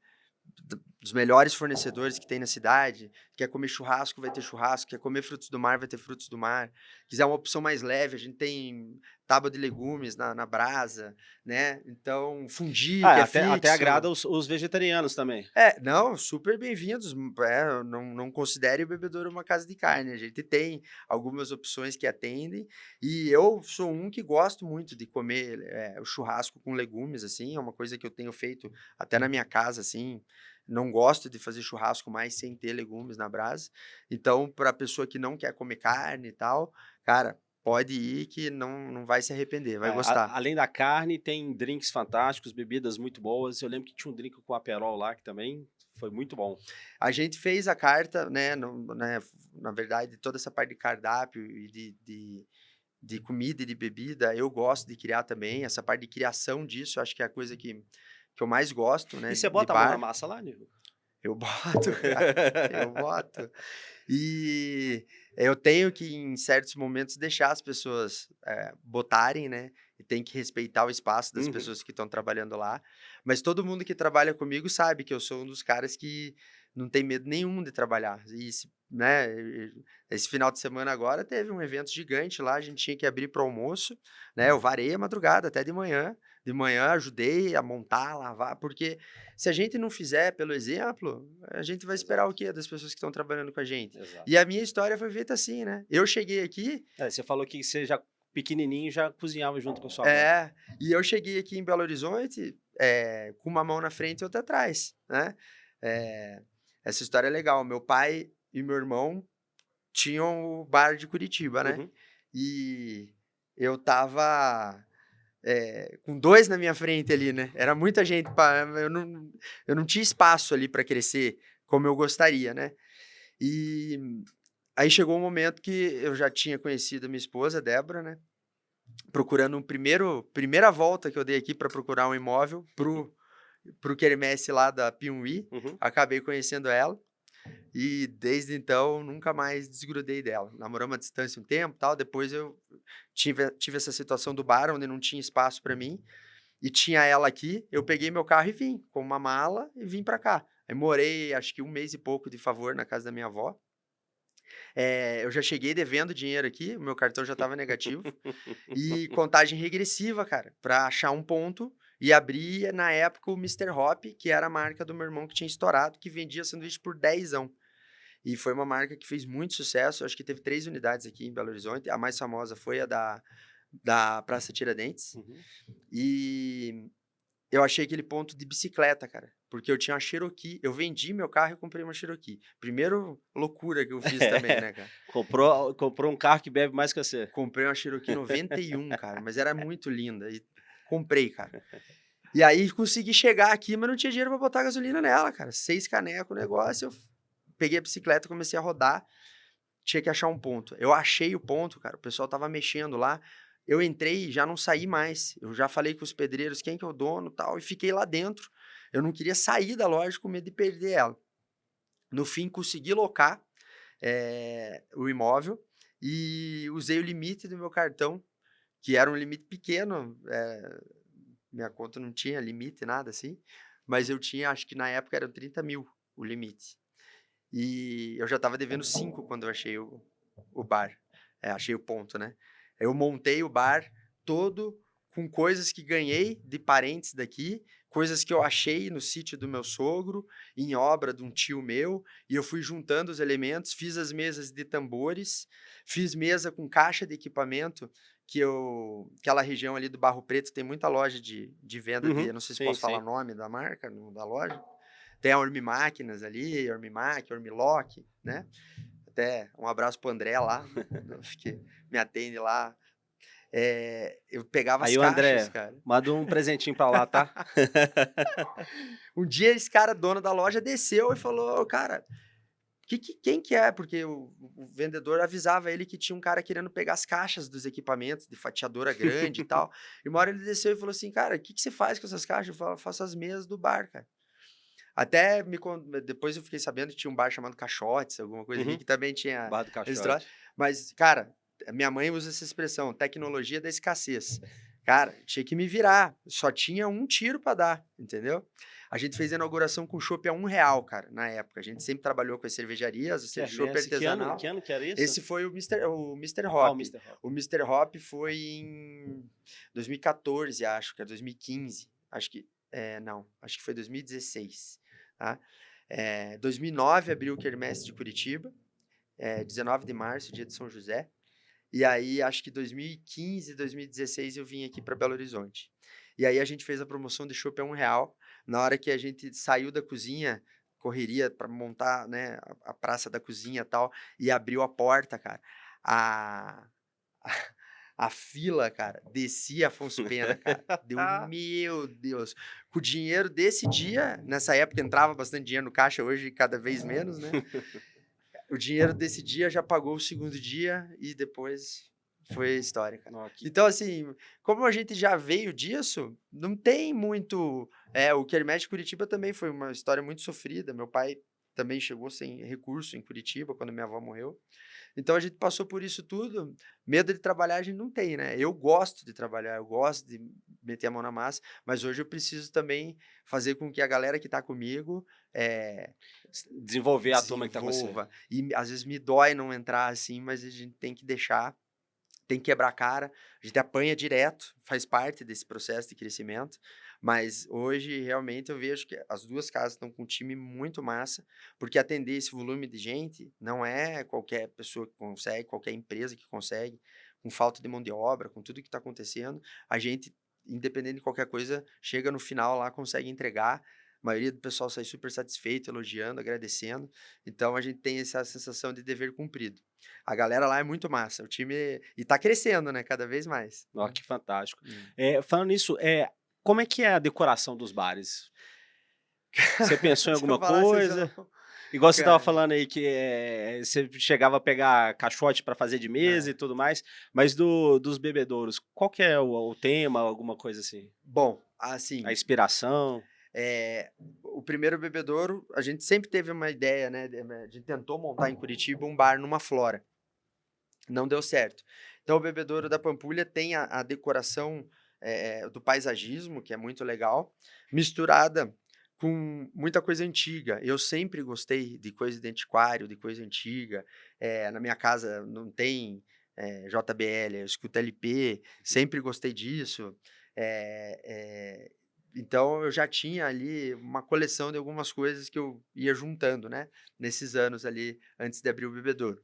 dos melhores fornecedores que tem na cidade. Quer comer churrasco, vai ter churrasco. Quer comer frutos do mar, vai ter frutos do mar. Quiser uma opção mais leve, a gente tem tábua de legumes na brasa, né? Então, fundi, Ah, que é até fixo. agrada os vegetarianos também. Não, super bem-vindos. Não considere o bebedouro uma casa de carne. A gente tem algumas opções que atendem. E eu sou um que gosto muito de comer o churrasco com legumes, assim. É uma coisa que eu tenho feito até na minha casa, assim. Não gosto de fazer churrasco mais sem ter legumes na brasa. Então, para a pessoa que não quer comer carne e tal, cara, pode ir que não vai se arrepender, vai gostar. Além da carne, tem drinks fantásticos, bebidas muito boas. Eu lembro que tinha um drink com Aperol lá que também foi muito bom. A gente fez a carta, né, na verdade, toda essa parte de cardápio e de comida e de bebida, eu gosto de criar também. Essa parte de criação disso, eu acho que é a coisa que eu mais gosto, E né, você de bota a mão na bar. massa lá, Nico? Eu boto, cara, eu boto. E eu tenho que, em certos momentos, deixar as pessoas botarem, né? E tem que respeitar o espaço das Uhum. pessoas que estão trabalhando lá. Mas todo mundo que trabalha comigo sabe que eu sou um dos caras que não tem medo nenhum de trabalhar. E, né, esse final de semana agora teve um evento gigante lá, a gente tinha que abrir para o almoço, né? Eu varei a madrugada até de manhã. De manhã ajudei a montar, lavar, porque se a gente não fizer pelo exemplo, a gente vai esperar o Exato, quê das pessoas que estão trabalhando com a gente? exato. E a minha história foi feita assim, né? Eu cheguei aqui, Você falou que você já pequenininho já cozinhava junto com a sua mãe. é, e eu cheguei aqui em Belo Horizonte, com uma mão na frente e outra atrás, né? Eh, essa história é legal. Meu pai e meu irmão tinham o bar de Curitiba, né? Uhum. E eu tava com 2 na minha frente ali, né, era muita gente pra eu não tinha espaço ali para crescer como eu gostaria, né. E aí chegou um momento que eu já tinha conhecido a minha esposa, Débora, né, procurando primeira volta que eu dei aqui para procurar um imóvel pro quermesse lá da Piumhi, Uhum. acabei conhecendo ela, e desde então nunca mais desgrudei dela. Namoramos à distância um tempo, tal, depois eu tive essa situação do bar onde não tinha espaço para mim, e tinha ela aqui, eu peguei meu carro e vim, com uma mala e vim pra cá. Aí morei acho que um mês e pouco de favor na casa da minha avó. Eu já cheguei devendo dinheiro aqui, o meu cartão já estava negativo, e contagem regressiva, cara, pra achar um ponto e abrir, na época, o Mister Hop, que era a marca do meu irmão que tinha estourado, que vendia sanduíche por dezão. E foi uma marca que fez muito sucesso, acho que teve 3 unidades aqui em Belo Horizonte, a mais famosa foi a da Praça Tiradentes, Uhum. e eu achei aquele ponto de bicicleta, cara, porque eu tinha uma Cherokee, eu vendi meu carro e comprei uma Cherokee. Primeiro loucura que eu fiz também, É, né, cara. comprou um carro que bebe mais que você. Comprei uma Cherokee 91, cara, mas era muito linda e comprei, cara. E aí consegui chegar aqui, mas não tinha dinheiro pra botar gasolina nela, cara. 6 caneco o negócio, eu peguei a bicicleta, comecei a rodar, tinha que achar um ponto. Eu achei o ponto, cara, o pessoal estava mexendo lá, eu entrei e já não saí mais. Eu já falei com os pedreiros, quem que é o dono, tal, e fiquei lá dentro. Eu não queria sair da loja com medo de perder ela. No fim, consegui locar, o imóvel e usei o limite do meu cartão, que era um limite pequeno, minha conta não tinha limite, nada assim, mas eu tinha, acho que na época era 30.000 o limite. E eu já estava devendo 5 quando eu achei o bar. Achei o ponto, né. Eu montei o bar todo com coisas que ganhei de parentes daqui, coisas que eu achei no sítio do meu sogro, em obra de um tio meu, e eu fui juntando os elementos, fiz as mesas de tambores, fiz mesa com caixa de equipamento, aquela região ali do Barro Preto tem muita loja de venda de, Uhum. eu não sei se Sim, posso falar sim. o nome da marca, da loja. Tem a Ormi Máquinas ali, Ormimac, Ormilock, né. Até um abraço pro André lá, que me atende lá. Eu pegava as Aí o caixas, André, cara. manda um presentinho pra lá, tá? Um dia esse cara, dono da loja, desceu e falou: "Cara, quem que é?" Porque o vendedor avisava ele que tinha um cara querendo pegar as caixas dos equipamentos de fatiadora grande e tal. E uma hora ele desceu e falou assim: "Cara, o que que você faz com essas caixas?" Eu falo: "Faço as mesas do bar, cara." Até depois eu fiquei sabendo que tinha um bar chamado Caixotes, alguma coisa aqui, Uhum. que também tinha Bar do esse troço. Caixote. Mas, cara, a minha mãe usa essa expressão, tecnologia da escassez. Cara, tinha que me virar, só tinha um tiro pra dar, entendeu? A gente fez a inauguração com chopp a R$ 1, cara, na época. A gente sempre trabalhou com as cervejarias, o chopp Quermesse. Que artesanal. ano que era isso? Esse foi o Mister Ah, o Hop. Mister Hop. O Mister Hop foi em 2014, acho, que é 2015. Acho que não, acho que foi 2016, tá. 2009 abriu o Quermesse de Curitiba, 19 de março, dia de São José. E aí, acho que 2015, 2016 eu vim aqui para Belo Horizonte. E aí a gente fez a promoção de chopp a R$ 1. Na hora que a gente saiu da cozinha, correria para montar, né, a praça da cozinha e tal, e abriu a porta, cara, a a fila, cara, descia Afonso Pena, cara. Deu, meu Deus. Com o dinheiro desse dia, nessa época entrava bastante dinheiro no caixa, hoje cada vez menos, né. O dinheiro desse dia já pagou o segundo dia e depois Foi a história, cara. Ó, que Então, assim, como a gente já veio disso, não tem muito. O Quermesse de Curitiba também foi uma história muito sofrida. Meu pai também chegou sem recurso em Curitiba quando minha avó morreu. Então a gente passou por isso tudo. Medo de trabalhar a gente não tem, né? Eu gosto de trabalhar, eu gosto de meter a mão na massa, mas hoje eu preciso também fazer com que a galera que está comigo desenvolver a turma que tá com você. desenvolva. E às vezes me dói não entrar assim, mas a gente tem que deixar, tem que quebrar a cara, a gente apanha direto, faz parte desse processo de crescimento, mas hoje realmente eu vejo que as 2 casas estão com um time muito massa, porque atender esse volume de gente não é qualquer pessoa que consegue, qualquer empresa que consegue, com falta de mão de obra, com tudo que está acontecendo, a gente, independente de qualquer coisa, chega no final lá, consegue entregar, a maioria do pessoal sai super satisfeito, elogiando, agradecendo, então a gente tem essa sensação de dever cumprido. A galera lá é muito massa, o time e tá crescendo, né, cada vez mais. Ó, que fantástico. Hum. Falando nisso, como é que é a decoração dos bares? Você pensou em Se eu alguma falar, vocês vão coisa? Igual você estava cara, falando aí que, você chegava a pegar caixote para fazer de mesa e é. tudo mais, mas dos bebedouros, qual que é o tema, alguma coisa assim? Bom, A assim, inspiração? o primeiro bebedouro, a gente sempre teve uma ideia, né, a gente tentou montar em Curitiba um bar numa flora, não deu certo. Então o bebedouro da Pampulha tem a decoração, do paisagismo, que é muito legal, misturada com muita coisa antiga. Eu sempre gostei de coisa de antiquário, de coisa antiga. Na minha casa não tem, JBL, eu escuto LP, sempre gostei disso. Eh eh, então eu já tinha ali uma coleção de algumas coisas que eu ia juntando, né, nesses anos ali antes de abrir o bebedouro.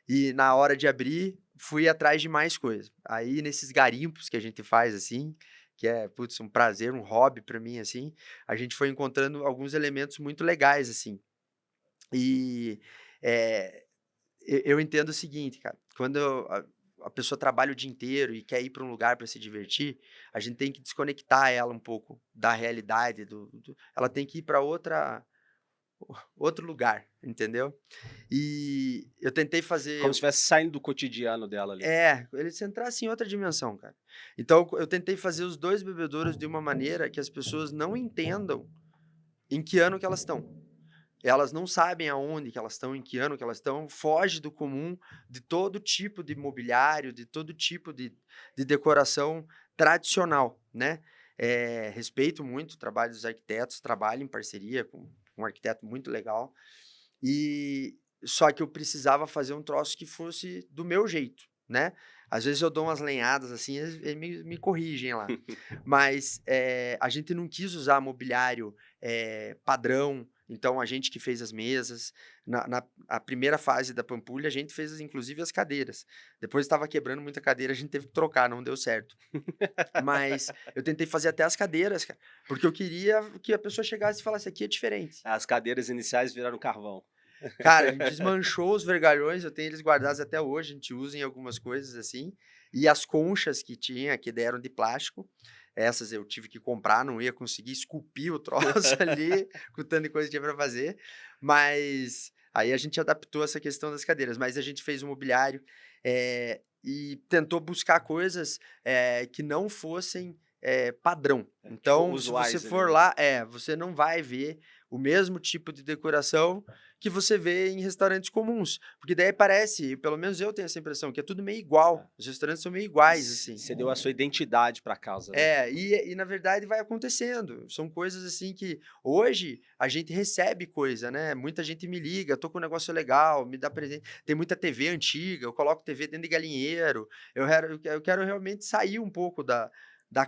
E na hora de abrir, fui atrás de mais coisa. Aí nesses garimpos que a gente faz, assim, que é, putz, um prazer, um hobby pra mim, assim, a gente foi encontrando alguns elementos muito legais, assim. E, eh, eu entendo o seguinte, cara, quando a pessoa trabalha o dia inteiro e quer ir para um lugar para se divertir, a gente tem que desconectar ela um pouco da realidade ela tem que ir para outro lugar, entendeu? E eu tentei fazer Como se estivesse saindo do cotidiano dela ali. eles entrassem em outra dimensão, cara. Então eu tentei fazer os 2 bebedouros de uma maneira que as pessoas não entendam em que ano que elas estão. Elas não sabem aonde que elas estão, em que ano que elas estão, foge do comum de todo tipo de mobiliário, de todo tipo de decoração tradicional, né. Respeito muito o trabalho dos arquitetos, trabalho em parceria com um arquiteto muito legal, e só que eu precisava fazer um troço que fosse do meu jeito, né. Às vezes eu dou umas lenhadas, assim, eles me corrigem lá. Mas, a gente não quis usar mobiliário, padrão, então a gente que fez as mesas. Na a primeira fase da Pampulha, a gente fez inclusive as cadeiras. Depois estava quebrando muita cadeira, a gente teve que trocar, não deu certo. Mas eu tentei fazer até as cadeiras, cara, porque eu queria que a pessoa chegasse e falasse: "Aqui é diferente". As cadeiras iniciais viraram carvão. Cara, a gente desmanchou os vergalhões, eu tenho eles guardados até hoje, a gente usa em algumas coisas, assim, e as conchas que tinha, que deram de plástico, essas eu tive que comprar, não ia conseguir esculpir o troço ali, com o tanto de coisa que tinha pra fazer, mas aí a gente adaptou essa questão das cadeiras, mas a gente fez o mobiliário, e tentou buscar coisas, que não fossem, padrão. Tipo, Então, se você usuais ali, for né? lá você não vai ver o mesmo tipo de decoração que você vê em restaurantes comuns, porque daí parece, pelo menos eu tenho essa impressão, que é tudo meio igual, os restaurantes são meio iguais, assim. Você deu a sua identidade pra casa, né? E na verdade vai acontecendo, são coisas assim que hoje a gente recebe coisa, né, muita gente me liga: "Tô com um negócio legal, me dá presente", tem muita TV antiga, eu coloco TV dentro de galinheiro, eu quero realmente sair um pouco da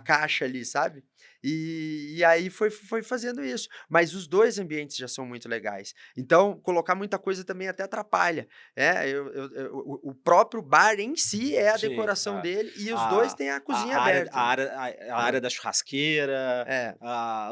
caixa ali, sabe. E aí foi fazendo isso, mas os 2 ambientes já são muito legais, então colocar muita coisa também até atrapalha, o próprio bar em si é a Sim, decoração dele e os 2 a têm a cozinha a área aberta, né. a área da churrasqueira, É,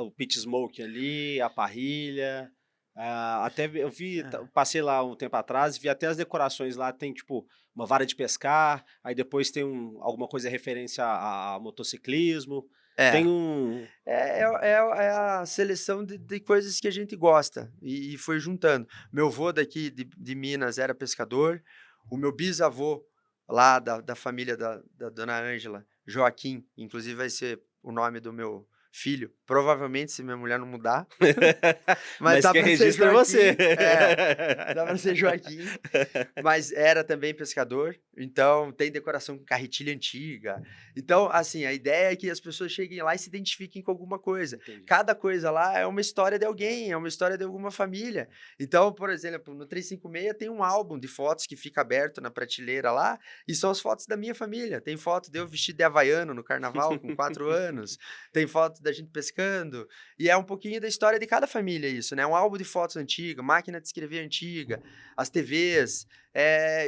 o pit smoke ali, a parrilha, até eu vi é. passei lá um tempo atrás e vi até as decorações lá, tem tipo, uma vara de pescar, aí depois tem alguma coisa referência a motociclismo, tem É. um É a seleção de coisas que a gente gosta, e foi juntando. Meu avô daqui de Minas era pescador, o meu bisavô lá da família da dona Ângela, Joaquim, inclusive vai ser o nome do meu filho, provavelmente se minha mulher não mudar, mas Mas dá quem para ser registra é você. Joaquim, dá para ser Joaquim. Mas era também pescador, então tem decoração com carretilha antiga. Então, assim, a ideia é que as pessoas cheguem lá e se identifiquem com alguma coisa. Entendi. Cada coisa lá é uma história de alguém, é uma história de alguma família. Então, por exemplo, no 356 tem um álbum de fotos que fica aberto na prateleira lá, e são as fotos da minha família. Tem foto de eu vestido de havaiano no carnaval com 4 anos, tem foto da gente pescando, e é um pouquinho da história de cada família isso, né? Um álbum de fotos antiga, máquina de escrever antiga, as TVs,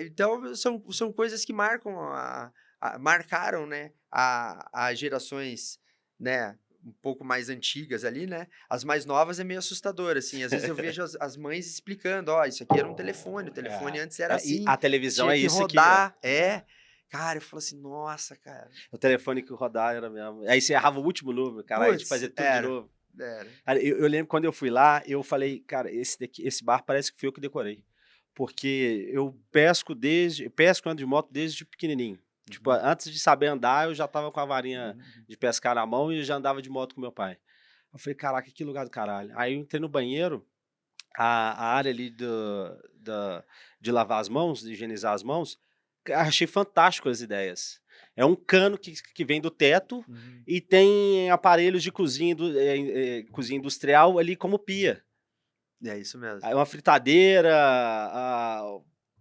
então são coisas que marcaram, né, as gerações, né, um pouco mais antigas ali, né? As mais novas é meio assustador, assim. Às vezes eu vejo as mães explicando, ó, isso aqui era um telefone, o telefone É. antes era E assim, a televisão tinha é que isso que rodar, Cara, eu falo assim, nossa, cara. o telefone que rodar era mesmo. Aí você errava o último número, cara, aí a gente Putz, fazia tudo de novo. era. Cara, eu lembro quando eu fui lá, eu falei, cara, esse bar parece que foi eu que decorei. Porque pesco, ando de moto desde pequenininho. Tipo, Uhum, antes de saber andar, eu já tava com a varinha uhum, de pescar na mão e já andava de moto com meu pai. Eu falei, caraca, que lugar do caralho. Aí eu entrei no banheiro, a área ali de lavar as mãos, de higienizar as mãos, achei fantástico as ideias. É um cano que vem do teto uhum. e tem aparelhos de cozinha, cozinha industrial ali como pia. É isso mesmo. Aí uma fritadeira,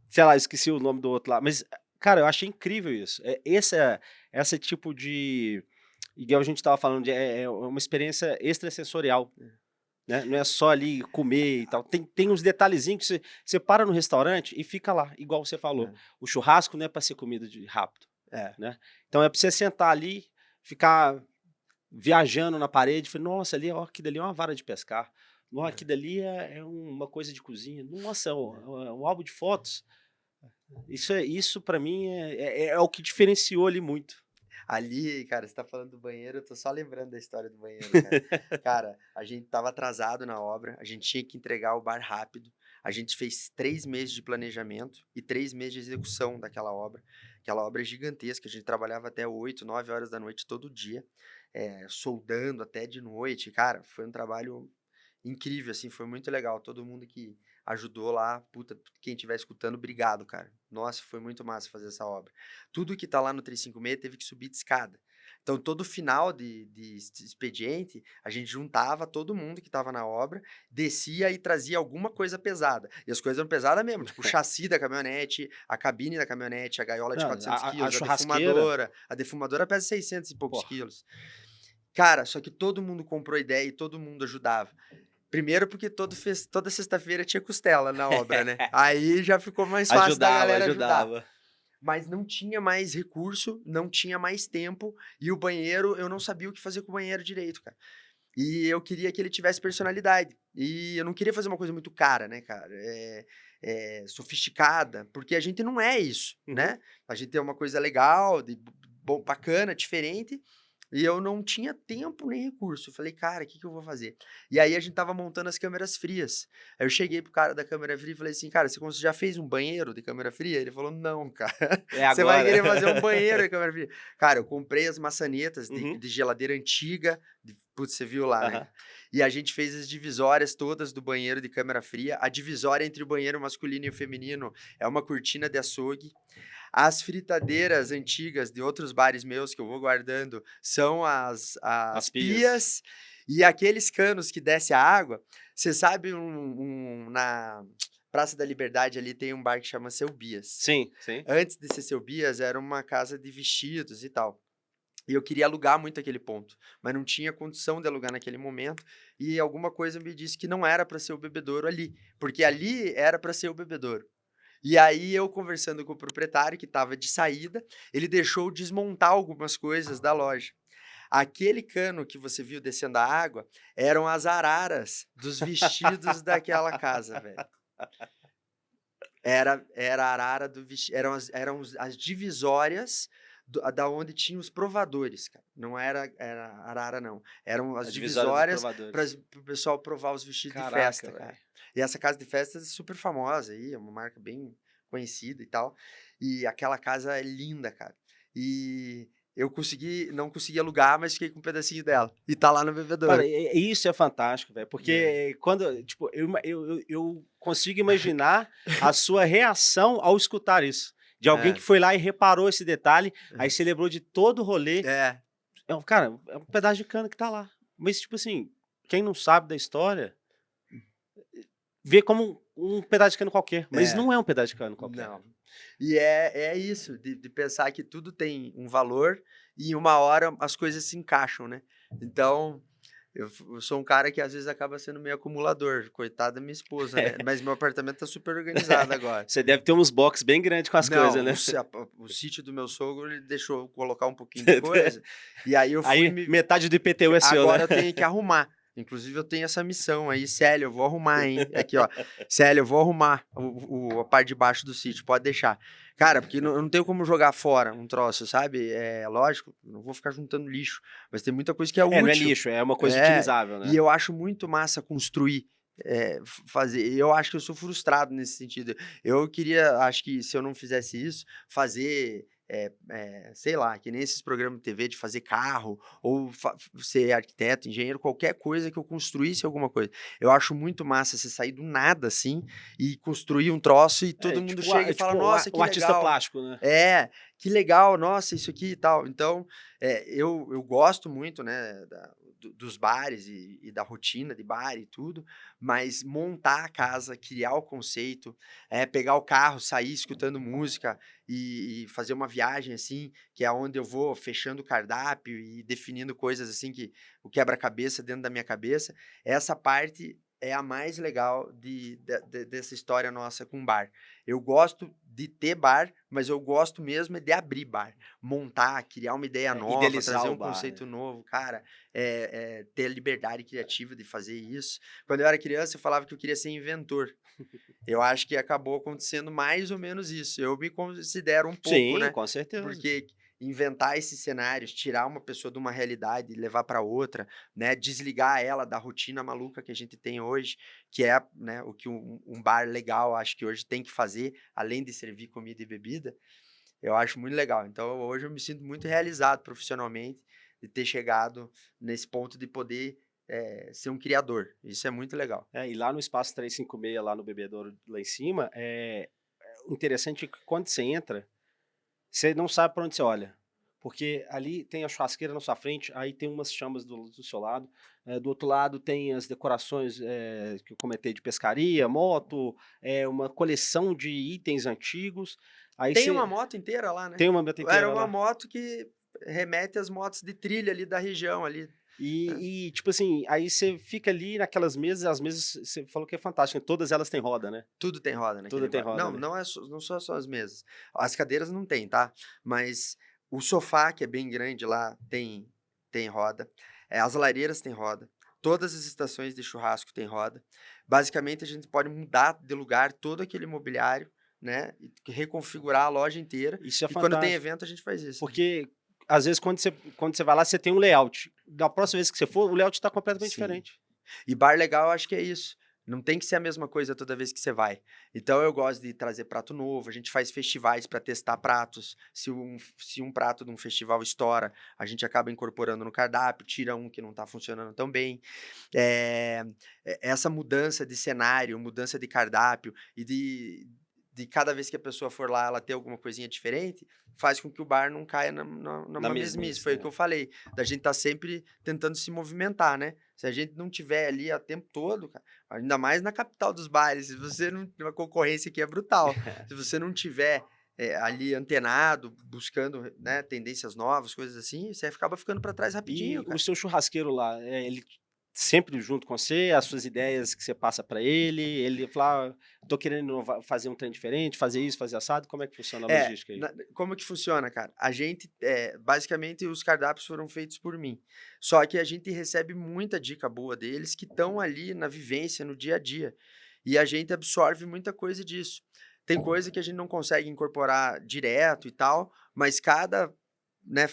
sei lá, esqueci o nome do outro lá, mas, cara, eu achei incrível isso. Esse tipo de, igual a gente estava falando, é uma experiência extrasensorial, né, não é só ali comer e tal, tem uns detalhezinhos que você para no restaurante e fica lá, igual você falou, É, o churrasco não é para ser comida de rápido, é, né, então é para você sentar ali, ficar viajando na parede, falei: "Nossa, ali, ó, aquilo ali é uma vara de pescar. Ó, é, aquilo ali é uma coisa de cozinha. Nossa, é. um álbum de fotos". Isso para mim é o que diferenciou ali muito. Ali, cara, você tá falando do banheiro, eu tô só lembrando da história do banheiro, cara. Cara, a gente estava atrasado na obra, a gente tinha que entregar o bar rápido. A gente fez 3 meses de planejamento e 3 meses de execução daquela obra. Aquela obra é gigantesca, a gente trabalhava até 8, 9 horas da noite todo dia, soldando até de noite. Cara, foi um trabalho incrível, assim, foi muito legal. Todo mundo que ajudou lá, puta, quem estiver escutando, obrigado, cara. Nossa, foi muito massa fazer essa obra. Tudo que tá lá no 356 teve que subir de escada. Então, todo final de expediente, a gente juntava todo mundo que estava na obra, descia e trazia alguma coisa pesada. E as coisas eram pesadas mesmo, tipo o chassi da caminhonete, a cabine da caminhonete, a gaiola de Não, 400 a quilos, a churrasqueira, defumadora. A defumadora pesa 600 e poucos porra, quilos. Cara, só que todo mundo comprou ideia e todo mundo ajudava. Primeiro porque toda sexta-feira tinha costela na obra, né. Aí já ficou mais fácil da ajudava, galera ajudar. ajudava. Mas não tinha mais recurso, não tinha mais tempo, e o banheiro, eu não sabia o que fazer com o banheiro direito, cara. E eu queria que ele tivesse personalidade. E eu não queria fazer uma coisa muito cara, né, cara, sofisticada, porque a gente não é isso, Uhum. né. A gente é uma coisa legal, de bom, bacana, diferente, e eu não tinha tempo nem recurso. Eu falei: "Cara, o que que eu vou fazer?". E aí a gente estava montando as câmeras frias. Aí eu cheguei pro cara da câmera fria e falei assim: "Cara, você já fez um banheiro de câmera fria?". Ele falou: "Não, cara, É você vai agora. querer fazer um banheiro de câmera fria". Cara, eu comprei as maçanetas de Uhum. de geladeira antiga, putz, você viu lá, né. Aham. E a gente fez as divisórias todas do banheiro de câmera fria. A divisória entre o banheiro masculino e o feminino é uma cortina de açougue. As fritadeiras antigas de outros bares meus que eu vou guardando são as As pias. pias, e aqueles canos que desce a água, você sabe na Praça da Liberdade ali tem um bar que chama Seu Bias. Sim, sim. Antes de ser Seu Bias era uma casa de vestidos e tal. E eu queria alugar muito aquele ponto, mas não tinha condição de alugar naquele momento, e alguma coisa me disse que não era para ser o bebedouro ali, porque ali era para ser o bebedouro. E aí eu conversando com o proprietário que estava de saída, ele deixou desmontar algumas coisas da loja. Aquele cano que você viu descendo a água, eram as araras dos vestidos daquela casa, velho. Era a arara do vesti eram as divisórias da onde tinha os provadores, cara. Não era arara não, eram as A divisória dos divisórias para provadores. o pessoal provar os vestidos de Caraca, festa, velho. cara. E essa casa de festas é super famosa aí, é uma marca bem conhecida e tal. E aquela casa é linda, cara. E eu não consegui alugar, mas fiquei com um pedacinho dela. E tá lá no Cara, bebedouro. isso é fantástico, velho, É. porque quando, tipo, eu consigo imaginar a sua reação ao escutar isso. De alguém que É. foi lá e reparou esse detalhe, aí você lembrou de todo o rolê. É. Cara, é um pedaço de cana que tá lá. Mas, tipo assim, quem não sabe da história, vê como um pedaço de cano qualquer, mas É. não é um pedaço de cano qualquer. Não. E é isso, de pensar que tudo tem um valor e em uma hora as coisas se encaixam, né. Então, eu sou um cara que às vezes acaba sendo meio acumulador, coitada da minha esposa, né, mas meu apartamento tá super organizado agora. Você deve ter uns box bem grandes com as coisas, Não, né? o sítio do meu sogro, ele deixou eu colocar um pouquinho de coisa, e aí eu fui Aí me metade do IPTU é seu, né? agora eu tenho que arrumar. Inclusive eu tenho essa missão aí, Célio, eu vou arrumar, hein. Aqui, ó, Célio, eu vou arrumar a parte de baixo do sítio, pode deixar. Cara, porque eu não tenho como jogar fora um troço, sabe. É lógico, não vou ficar juntando lixo, mas tem muita coisa que é É, não é útil. lixo, é uma coisa É, utilizável, e né? eu acho muito massa construir, fazer. Eu acho que eu sou frustrado nesse sentido. Eu queria, acho que se eu não fizesse isso, fazer, sei lá, que nem esses programas de TV de fazer carro, ou ser arquiteto, engenheiro, qualquer coisa que eu construísse alguma coisa. Eu acho muito massa você sair do nada, assim, e construir um troço e todo É mundo tipo, chega e fala, tipo nossa, um que artista legal. plástico, né? É, que legal, nossa, isso aqui e tal. Então, eu gosto muito, né, dos bares e da rotina de bar e tudo, mas montar a casa, criar o conceito, pegar o carro, sair escutando música e fazer uma viagem, assim, que é onde eu vou fechando o cardápio e definindo coisas, assim, que o quebra-cabeça dentro da minha cabeça, essa parte é a mais legal dessa história nossa com bar. Eu gosto de ter bar, mas eu gosto mesmo é de abrir bar, montar, criar uma ideia nova, Idealizar trazer o um bar, né? conceito novo, cara, ter a liberdade criativa de fazer isso. Quando eu era criança, eu falava que eu queria ser inventor. Eu acho que acabou acontecendo mais ou menos isso. Eu me considero um pouco, Sim, né? com certeza. Porque inventar esses cenários, tirar uma pessoa de uma realidade e levar para outra, né? Desligar ela da rotina maluca que a gente tem hoje, que é, né, o que um bar legal acho que hoje tem que fazer, além de servir comida e bebida. Eu acho muito legal. Então, hoje eu me sinto muito realizado profissionalmente de ter chegado nesse ponto de poder ser um criador. Isso é muito legal. E lá no espaço 356, lá no bebedouro, lá em cima, o interessante é que quando você entra, você não sabe para onde você olha. Porque ali tem a churrasqueira na sua frente, aí tem umas chamas do seu lado, do outro lado tem as decorações que eu comentei de pescaria, moto, uma coleção de itens antigos. Aí Tem uma você moto inteira lá, né? tem uma meta Era inteira uma lá. moto que remete às motos de trilha ali da região ali, né? Tipo assim, aí você fica ali naquelas mesas, as mesas, você falou que é fantástico, todas elas têm roda, né? Tudo tem roda Tudo naquele tem bar. roda Não, ali. não são só as mesas. As cadeiras não tem, tá? Mas o sofá, que é bem grande lá, tem roda. As lareiras têm roda. Todas as estações de churrasco têm roda. Basicamente, a gente pode mudar de lugar todo aquele mobiliário, né? E reconfigurar a loja inteira. Isso é E quando tem fantástico. evento, a gente faz isso. Porque, às vezes, quando você vai lá, você tem um layout. Da próxima vez que você for, o layout está completamente Sim. diferente. E bar legal, eu acho que é isso. Não tem que ser a mesma coisa toda vez que você vai. Então eu gosto de trazer prato novo, a gente faz festivais para testar pratos. Se um prato de um festival estoura, a gente acaba incorporando no cardápio, tira um que não está funcionando tão bem. Eh, essa mudança de cenário, mudança de cardápio e de cada vez que a pessoa for lá, ela ter alguma coisinha diferente, faz com que o bar não caia Na numa mesmice. mesmice, Foi o que né? eu falei, da gente tá sempre tentando se movimentar, né? Se a gente não tiver ali o tempo todo, cara, ainda mais na capital dos bares, se você não, a concorrência aqui é brutal. Se você não tiver ali antenado, buscando, né, tendências novas, coisas assim, você acaba ficando para trás rapidinho, E o cara. seu churrasqueiro lá, ele sempre junto com você, as suas ideias que você passa para ele fala: "Tô querendo fazer um trem diferente, fazer isso, fazer assado", como é que funciona a É, logística aí? como que funciona, cara? A gente, basicamente, os cardápios foram feitos por mim. Só que a gente recebe muita dica boa deles que estão ali na vivência, no dia a dia. E a gente absorve muita coisa disso. Tem coisa que a gente não consegue incorporar direto e tal, mas cada, né,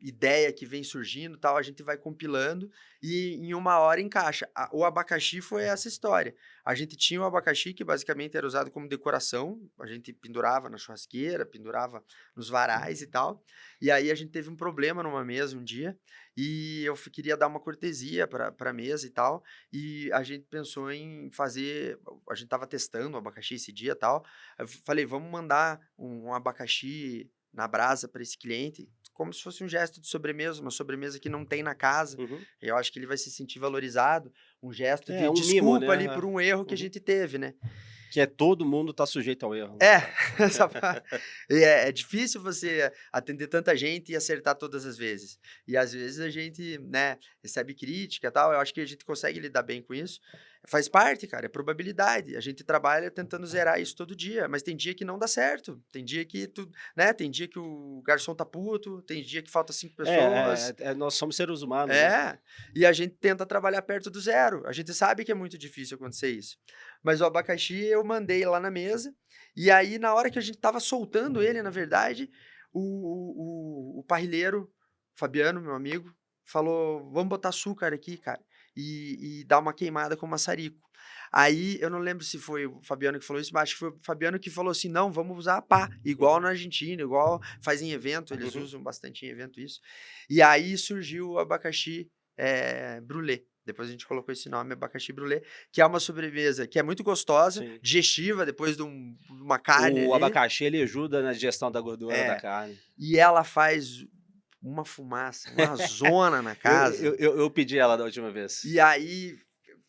ideia que vem surgindo, tal, a gente vai compilando e em 1 hora encaixa. O abacaxi foi essa história. A gente tinha o abacaxi que basicamente era usado como decoração, a gente pendurava na churrasqueira, pendurava nos varais e tal. E aí a gente teve um problema numa mesa um dia e eu queria dar uma cortesia para a mesa e tal. E a gente pensou em fazer, a gente estava testando o abacaxi esse dia e tal. Eu falei, vamos mandar um abacaxi na brasa para esse cliente, como se fosse um gesto de sobremesa, uma sobremesa que não tem na casa. Uhum. Eu acho que ele vai se sentir valorizado, um gesto de É um mimo, desculpa né? ali por um erro que a Uhum. gente teve, né? Que é todo mundo tá sujeito ao erro, né, É, cara? essa e é difícil você atender tanta gente e acertar todas as vezes. E às vezes a gente, né, recebe crítica e tal, eu acho que a gente consegue lidar bem com isso. Faz parte, cara, é probabilidade. A gente trabalha tentando zerar isso todo dia, mas tem dia que não dá certo. Tem dia que tu, né, tem dia que o garçom tá puto, tem dia que falta 5 pessoas. Nós somos seres humanos, né, cara? É, e a gente tenta trabalhar perto do zero. A gente sabe que é muito difícil acontecer isso. Mas o abacaxi eu mandei lá na mesa, e aí na hora que a gente estava soltando ele, na verdade, o parrilheiro, Fabiano, meu amigo, falou: "Vamos botar açúcar aqui, cara, e dar uma queimada com maçarico". Aí eu não lembro se foi o Fabiano que falou isso, mas acho que foi o Fabiano que falou assim: "Não, vamos usar a pá, igual Uhum, na Argentina, igual faz em evento, eles uhum. usam bastante em evento isso". E aí surgiu o abacaxi, brulê. Depois a gente colocou esse nome, abacaxi brulê, que é uma sobremesa que é muito gostosa, Sim. digestiva, depois de uma carne O ali. abacaxi, ele ajuda na digestão da gordura da É, carne. e ela faz uma fumaça, uma zona na casa. Eu pedi ela da última vez. E aí,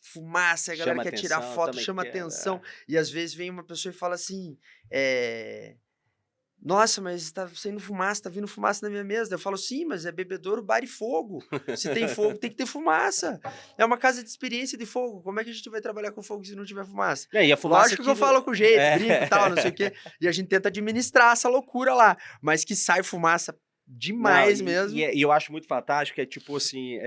fumaça, a galera Chama quer tirar atenção, eu foto, também chama quero. atenção. E às vezes vem uma pessoa e fala assim, nossa, mas tá saindo fumaça, tá vindo fumaça na minha mesa. Eu falo, sim, mas é bebedouro, bar e fogo. Se tem fogo, tem que ter fumaça. É uma casa de experiência de fogo. Como é que a gente vai trabalhar com fogo se não tiver fumaça? É, e a fumaça Lógico que que eu falo com jeito, brinco e tal, não sei o é. quê. E a gente tenta administrar essa loucura lá. Mas que sai fumaça Não, demais mesmo. e eu acho muito fantástico, é tipo assim,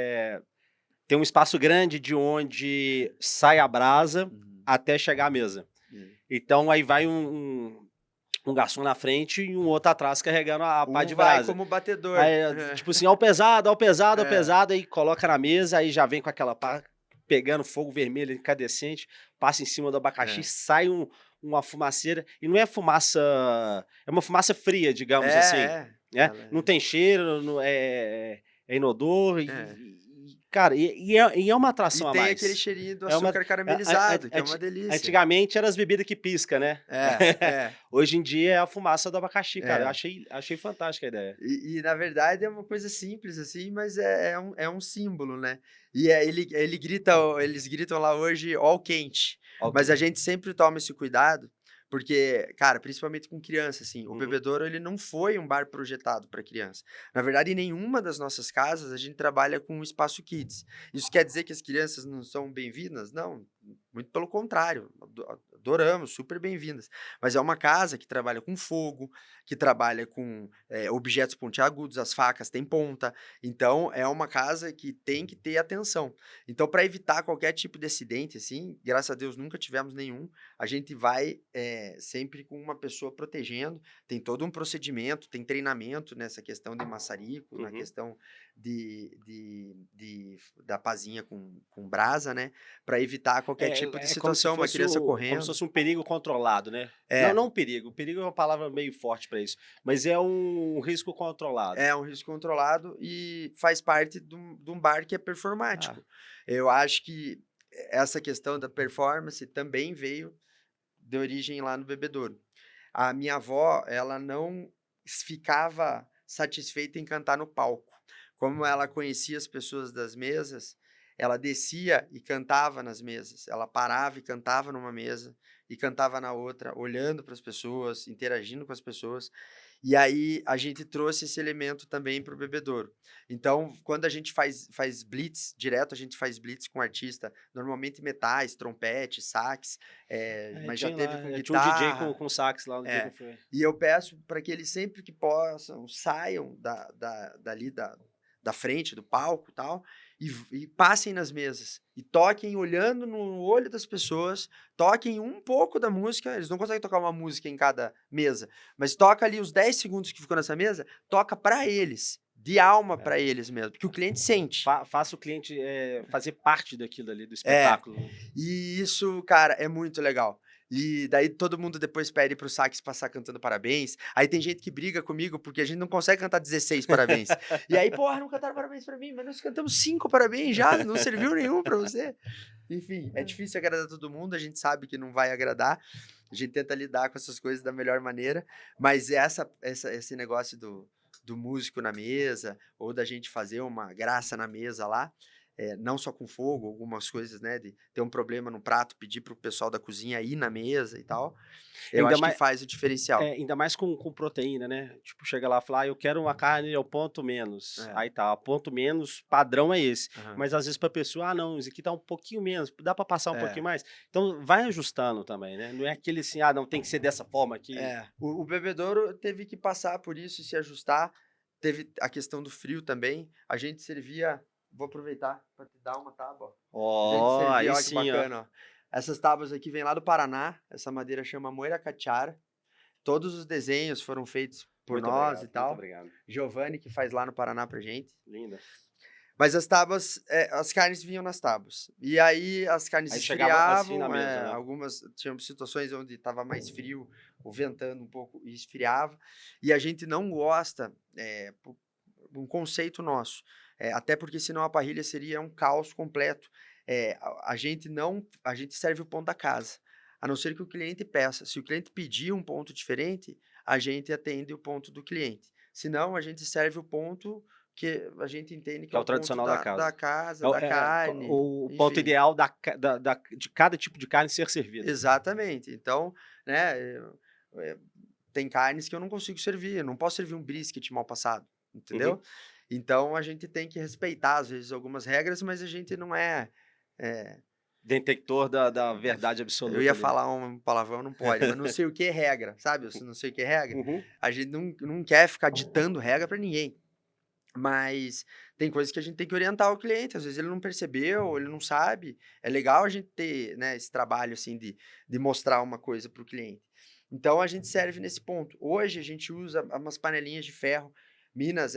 tem um espaço grande de onde sai a brasa Uhum. até chegar à mesa. É. Então aí vai um garçom na frente e um outro atrás carregando a pá Um de vai brasa. como batedor. Aí, tipo assim, ao pesado, ao pesado, ao É, pesado, aí coloca na mesa, aí já vem com aquela pá pegando fogo vermelho incandescente, passa em cima do abacaxi, é. sai uma fumaceira, e não é fumaça, é uma fumaça fria, É, digamos assim, é. né? Ela Não é. tem cheiro, não é inodor, É. cara, e é uma E atração a tem aquele mais. cheirinho do É uma, açúcar caramelizado, que é uma delícia. antigamente era as bebidas que pisca, né? É, é, Hoje em dia é a fumaça do abacaxi, cara. Eu é. achei fantástica a ideia. E na verdade é uma coisa simples, assim, mas é um símbolo, né. E ele grita eles gritam lá hoje: "Ó o quente", Ok. mas a gente sempre toma esse cuidado, porque, cara, principalmente com criança, assim, o Uhum. Bebedouro ele não foi um bar projetado para criança. Na verdade, em nenhuma das nossas casas a gente trabalha com um espaço kids. Isso quer dizer que as crianças não são bem-vindas? Não, muito pelo contrário, adoramos, super bem-vindas. Mas é uma casa que trabalha com fogo, que trabalha com objetos pontiagudos, as facas têm ponta. Então, é uma casa que tem que ter atenção. Então, para evitar qualquer tipo de acidente, assim, graças a Deus nunca tivemos nenhum, a gente vai sempre com uma pessoa protegendo. Tem todo um procedimento, tem treinamento nessa questão de maçarico, na Uhum. questão da pazinha com brasa, né? Para evitar qualquer tipo de Como se situação, uma fosse criança como se correndo. fosse um perigo controlado, né. Não, É, não um perigo, o perigo é uma palavra meio forte para isso, mas é um risco controlado. É um risco controlado e faz parte de um bar que é Ah, performático. Eu acho que essa questão da performance também veio de origem lá no Bebedouro. A minha avó, ela não ficava satisfeita em cantar no palco. Como ela conhecia as pessoas das mesas, ela descia e cantava nas mesas. Ela parava e cantava numa mesa e cantava na outra, olhando para as pessoas, interagindo com as pessoas. E aí a gente trouxe esse elemento também para o Bebedouro. Então, quando a gente faz blitz, direto a gente faz blitz com artista, normalmente metais, trompete, sax, mas já teve com tinha um DJ guitarra. com sax lá no dia que eu É. fui. E eu peço para que eles sempre que possam, saiam dali da frente do palco, e tal, e passem nas mesas, e toquem olhando no olho das pessoas, toquem um pouco da música, eles não conseguem tocar uma música em cada mesa, mas toca ali os 10 segundos que ficou nessa mesa, toca para eles, de alma É. para eles mesmo, que o cliente sente. Faça o cliente fazer parte daquilo ali, do É, espetáculo. Né? e isso, cara, é muito legal. E daí todo mundo depois pede pro sax passar cantando parabéns. Aí tem gente que briga comigo porque a gente não consegue cantar 16 parabéns. E aí, porra, não cantaram parabéns pra mim, mas nós cantamos 5 parabéns já, não serviu nenhum pra você. Enfim, é difícil agradar todo mundo, a gente sabe que não vai agradar. A gente tenta lidar com essas coisas da melhor maneira, mas esse negócio do músico na mesa, ou da gente fazer uma graça na mesa lá, não só com fogo, algumas coisas, né, de ter um problema no prato, pedir pro pessoal da cozinha ir na mesa e tal, eu Ainda acho que mais, faz o diferencial. ainda mais com proteína, né? Tipo, chega lá e fala, eu quero uma carne ao ponto menos. É, Aí tá, o ponto menos, padrão é esse. aham. Mas às vezes pra pessoa, não, isso aqui tá um pouquinho menos, dá pra passar um pouquinho É, mais. Então vai ajustando também, né? Não é aquele assim, não, tem que ser dessa forma aqui. o bebedouro teve que passar por isso e se ajustar. Teve a questão do frio também. A gente servia, vou aproveitar para te dar uma tábua. Ó. A gente Ó, servia, aí olha que sim, ó. bacana, ó. Essas tábuas aqui vêm lá do Paraná. Essa madeira chama Moira Catiara. Todos os desenhos foram feitos por Muito nós e obrigado, muito tal. obrigado. Giovanni, que faz lá no Paraná pra gente. Linda. Mas as tábuas, as carnes vinham nas tábuas. E aí as carnes Aí chegava assim na esfriavam, mesa, né? algumas tinham situações onde estava mais frio, ou ventando um pouco e esfriava. E a gente não gosta, um conceito nosso, até porque senão a parrilha seria um caos completo. A gente não, a gente serve o ponto da casa, a não ser que o cliente peça. Se o cliente pedir um ponto diferente, a gente atende o ponto do cliente. Senão, a gente serve o ponto que a gente entende que Que é é o o ponto tradicional da da casa. casa, da carne, O ponto enfim. ideal de cada tipo de carne ser servida. Exatamente. Então, né, eh, tem carnes que eu não consigo servir, eu não posso servir um brisket mal passado, Uhum. entendeu? Então a gente tem que respeitar, às vezes, algumas regras, mas a gente não é, Detector da verdade eu absoluta ia ali. falar um palavrão, não pode, mas não sei o que é regra, sabe? Eu não sei o que é regra. Uhum. A gente não quer ficar ditando regra para ninguém. Mas tem coisas que a gente tem que orientar o cliente, às vezes ele não percebeu, ele não sabe. É legal a gente ter, né, esse trabalho assim de mostrar uma coisa para o cliente. Então a gente serve nesse ponto. Hoje a gente usa umas panelinhas de ferro. Minas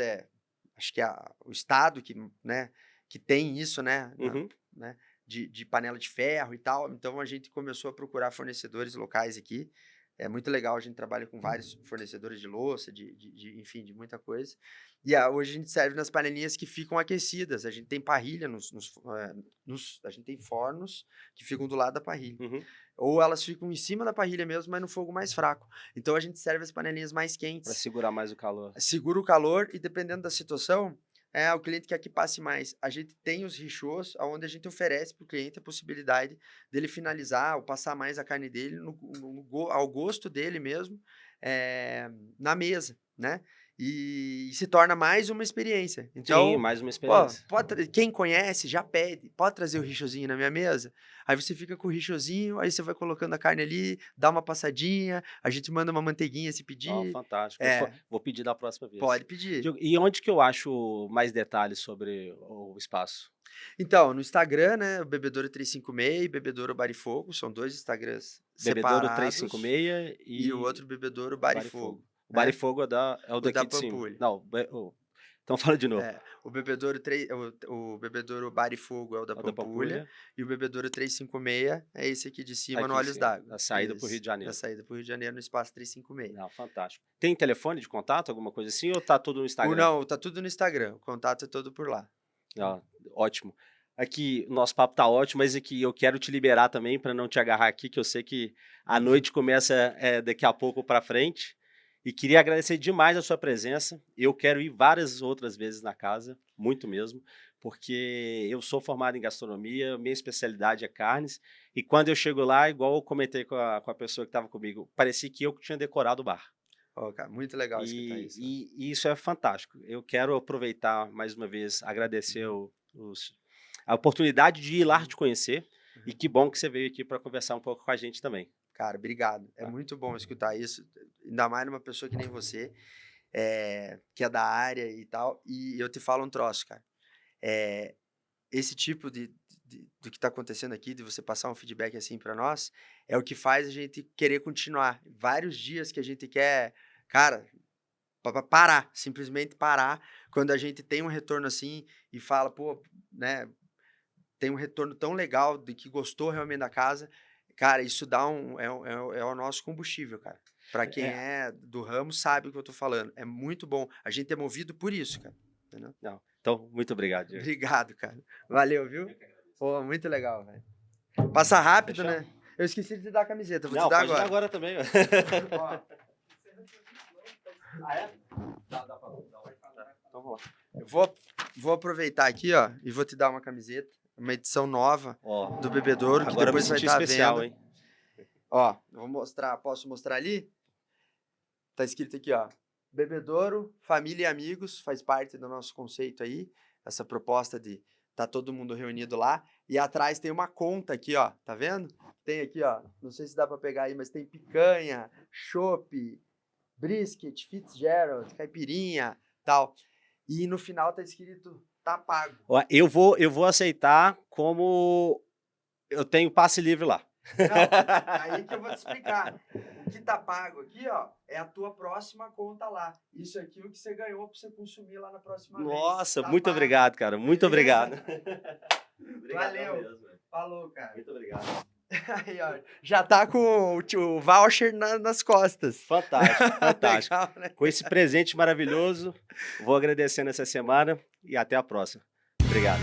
acho que é o estado que, né, que tem isso, né, Uhum. né, de panela de ferro e tal. Então a gente começou a procurar fornecedores locais aqui. É muito legal, a gente trabalha com vários fornecedores de louça, enfim, de muita coisa. E hoje a gente serve nas panelinhas que ficam aquecidas. A gente tem parrilha a gente tem fornos que ficam do lado da parrilha. Uhum. Ou elas ficam em cima da parrilha mesmo, mas no fogo mais fraco. Então a gente serve as panelinhas mais Para quentes. segurar mais o calor. Segura o calor e dependendo da situação, o cliente quer que passe mais. A gente tem os rechôs, onde a gente oferece para o cliente a possibilidade dele finalizar ou passar mais a carne dele ao gosto dele mesmo, na mesa, né? E se torna mais uma experiência. Sim, Então, mais uma pô, experiência. quem conhece já pede, pode trazer o richozinho na minha mesa? Aí você fica com o richozinho, aí você vai colocando a carne ali, dá uma passadinha, a gente manda uma manteiguinha se Ó, pedir. fantástico. É, Vou pedir da próxima vez. pode pedir. Diogo, e onde que eu acho mais detalhes sobre o espaço? Então, no Instagram, né, o Bebedouro 356 e Bebedouro Barifogo, são 2 Instagrams Bebedouro separados, 356 e o e outro Bebedouro Barifogo. Barifogo, O né, Barifogo é o o da daqui de cima. Pampulha. Não, então fala de novo. O Bebedouro 3 o Bebedouro Barifogo é o da É o da Pampulha, Pampulha, e o Bebedouro 356 é esse aqui de cima no aqui em Olhos cima, d'Água. a saída para o Rio Isso, de da Janeiro. saída para o Rio de Janeiro no espaço 356. Não, fantástico. Tem telefone de contato, alguma coisa assim, ou tá tudo no O Instagram? não, tá tudo no Instagram, o contato é todo por lá. Ó, ótimo. Aqui, o nosso papo tá ótimo, mas aqui eu quero te liberar também para não te agarrar aqui, que eu sei que a noite começa daqui a pouco para frente. E queria agradecer demais a sua presença. Eu quero ir várias outras vezes na casa, muito mesmo, porque eu sou formado em gastronomia, minha especialidade é carnes. E quando eu chego lá, igual eu comentei com a pessoa que estava comigo, parecia que eu que tinha decorado o bar. Ó, cara, muito legal escutar E, isso. e- e isso é fantástico. Eu quero aproveitar mais uma vez, agradecer Uhum, a oportunidade de ir lá uhum, te conhecer. E uhum. que bom que você veio aqui para conversar um pouco com a gente também. Cara, obrigado. É Tá? muito bom escutar isso, ainda mais numa pessoa que nem você, que é da área e tal. E eu te falo um troço, cara. Eh, esse tipo do que está acontecendo aqui, de você passar um feedback assim para nós, é o que faz a gente querer continuar. Vários dias que a gente quer, cara, parar, simplesmente parar. Quando a gente tem um retorno assim e fala, pô, né, tem um retorno tão legal de que gostou realmente da casa, cara, isso dá é o nosso combustível, cara. Para quem É, é do ramo sabe o que eu tô falando. É muito bom. A gente é movido por isso, cara. Entendeu? não. Então, muito obrigado, Diego. Obrigado, cara. Valeu, viu? Pô, muito legal, velho. Passa rápido, Fechou? né? Eu esqueci de te dar a camiseta, vou Não, te dar pode dar agora. agora também. Ó, Ah, é? Dá pra dar. Então vamos lá. eu vou aproveitar aqui, ó, e vou te dar uma camiseta, uma edição nova Ó, do Bebedouro, que agora eu me depois vai senti estar à especial, venda. hein? Ó, eu vou mostrar, posso mostrar ali? Tá escrito aqui, ó. Bebedouro, família e amigos, faz parte do nosso conceito aí, essa proposta de tá todo mundo reunido lá. E atrás tem uma conta aqui, ó, tá vendo? Tem aqui, ó, não sei se dá pra pegar aí, mas tem picanha, chopp, brisket, Fitzgerald, caipirinha, tal. E no final tá escrito, tá pago. Ó, eu vou aceitar como eu tenho passe livre lá. Não, aí que eu vou te explicar. O que tá pago aqui, ó, é a tua próxima conta lá. Isso aqui é o que você ganhou pra você consumir lá na próxima vez. Nossa, Tá muito pago. obrigado, cara. Muito Beleza? obrigado. Valeu. mesmo, velho. Falou, cara. Muito obrigado. Aí, ó, já tá com o voucher nas costas. Fantástico, fantástico. Legal, né? Com esse presente maravilhoso, vou agradecendo essa semana e até a próxima. Obrigado.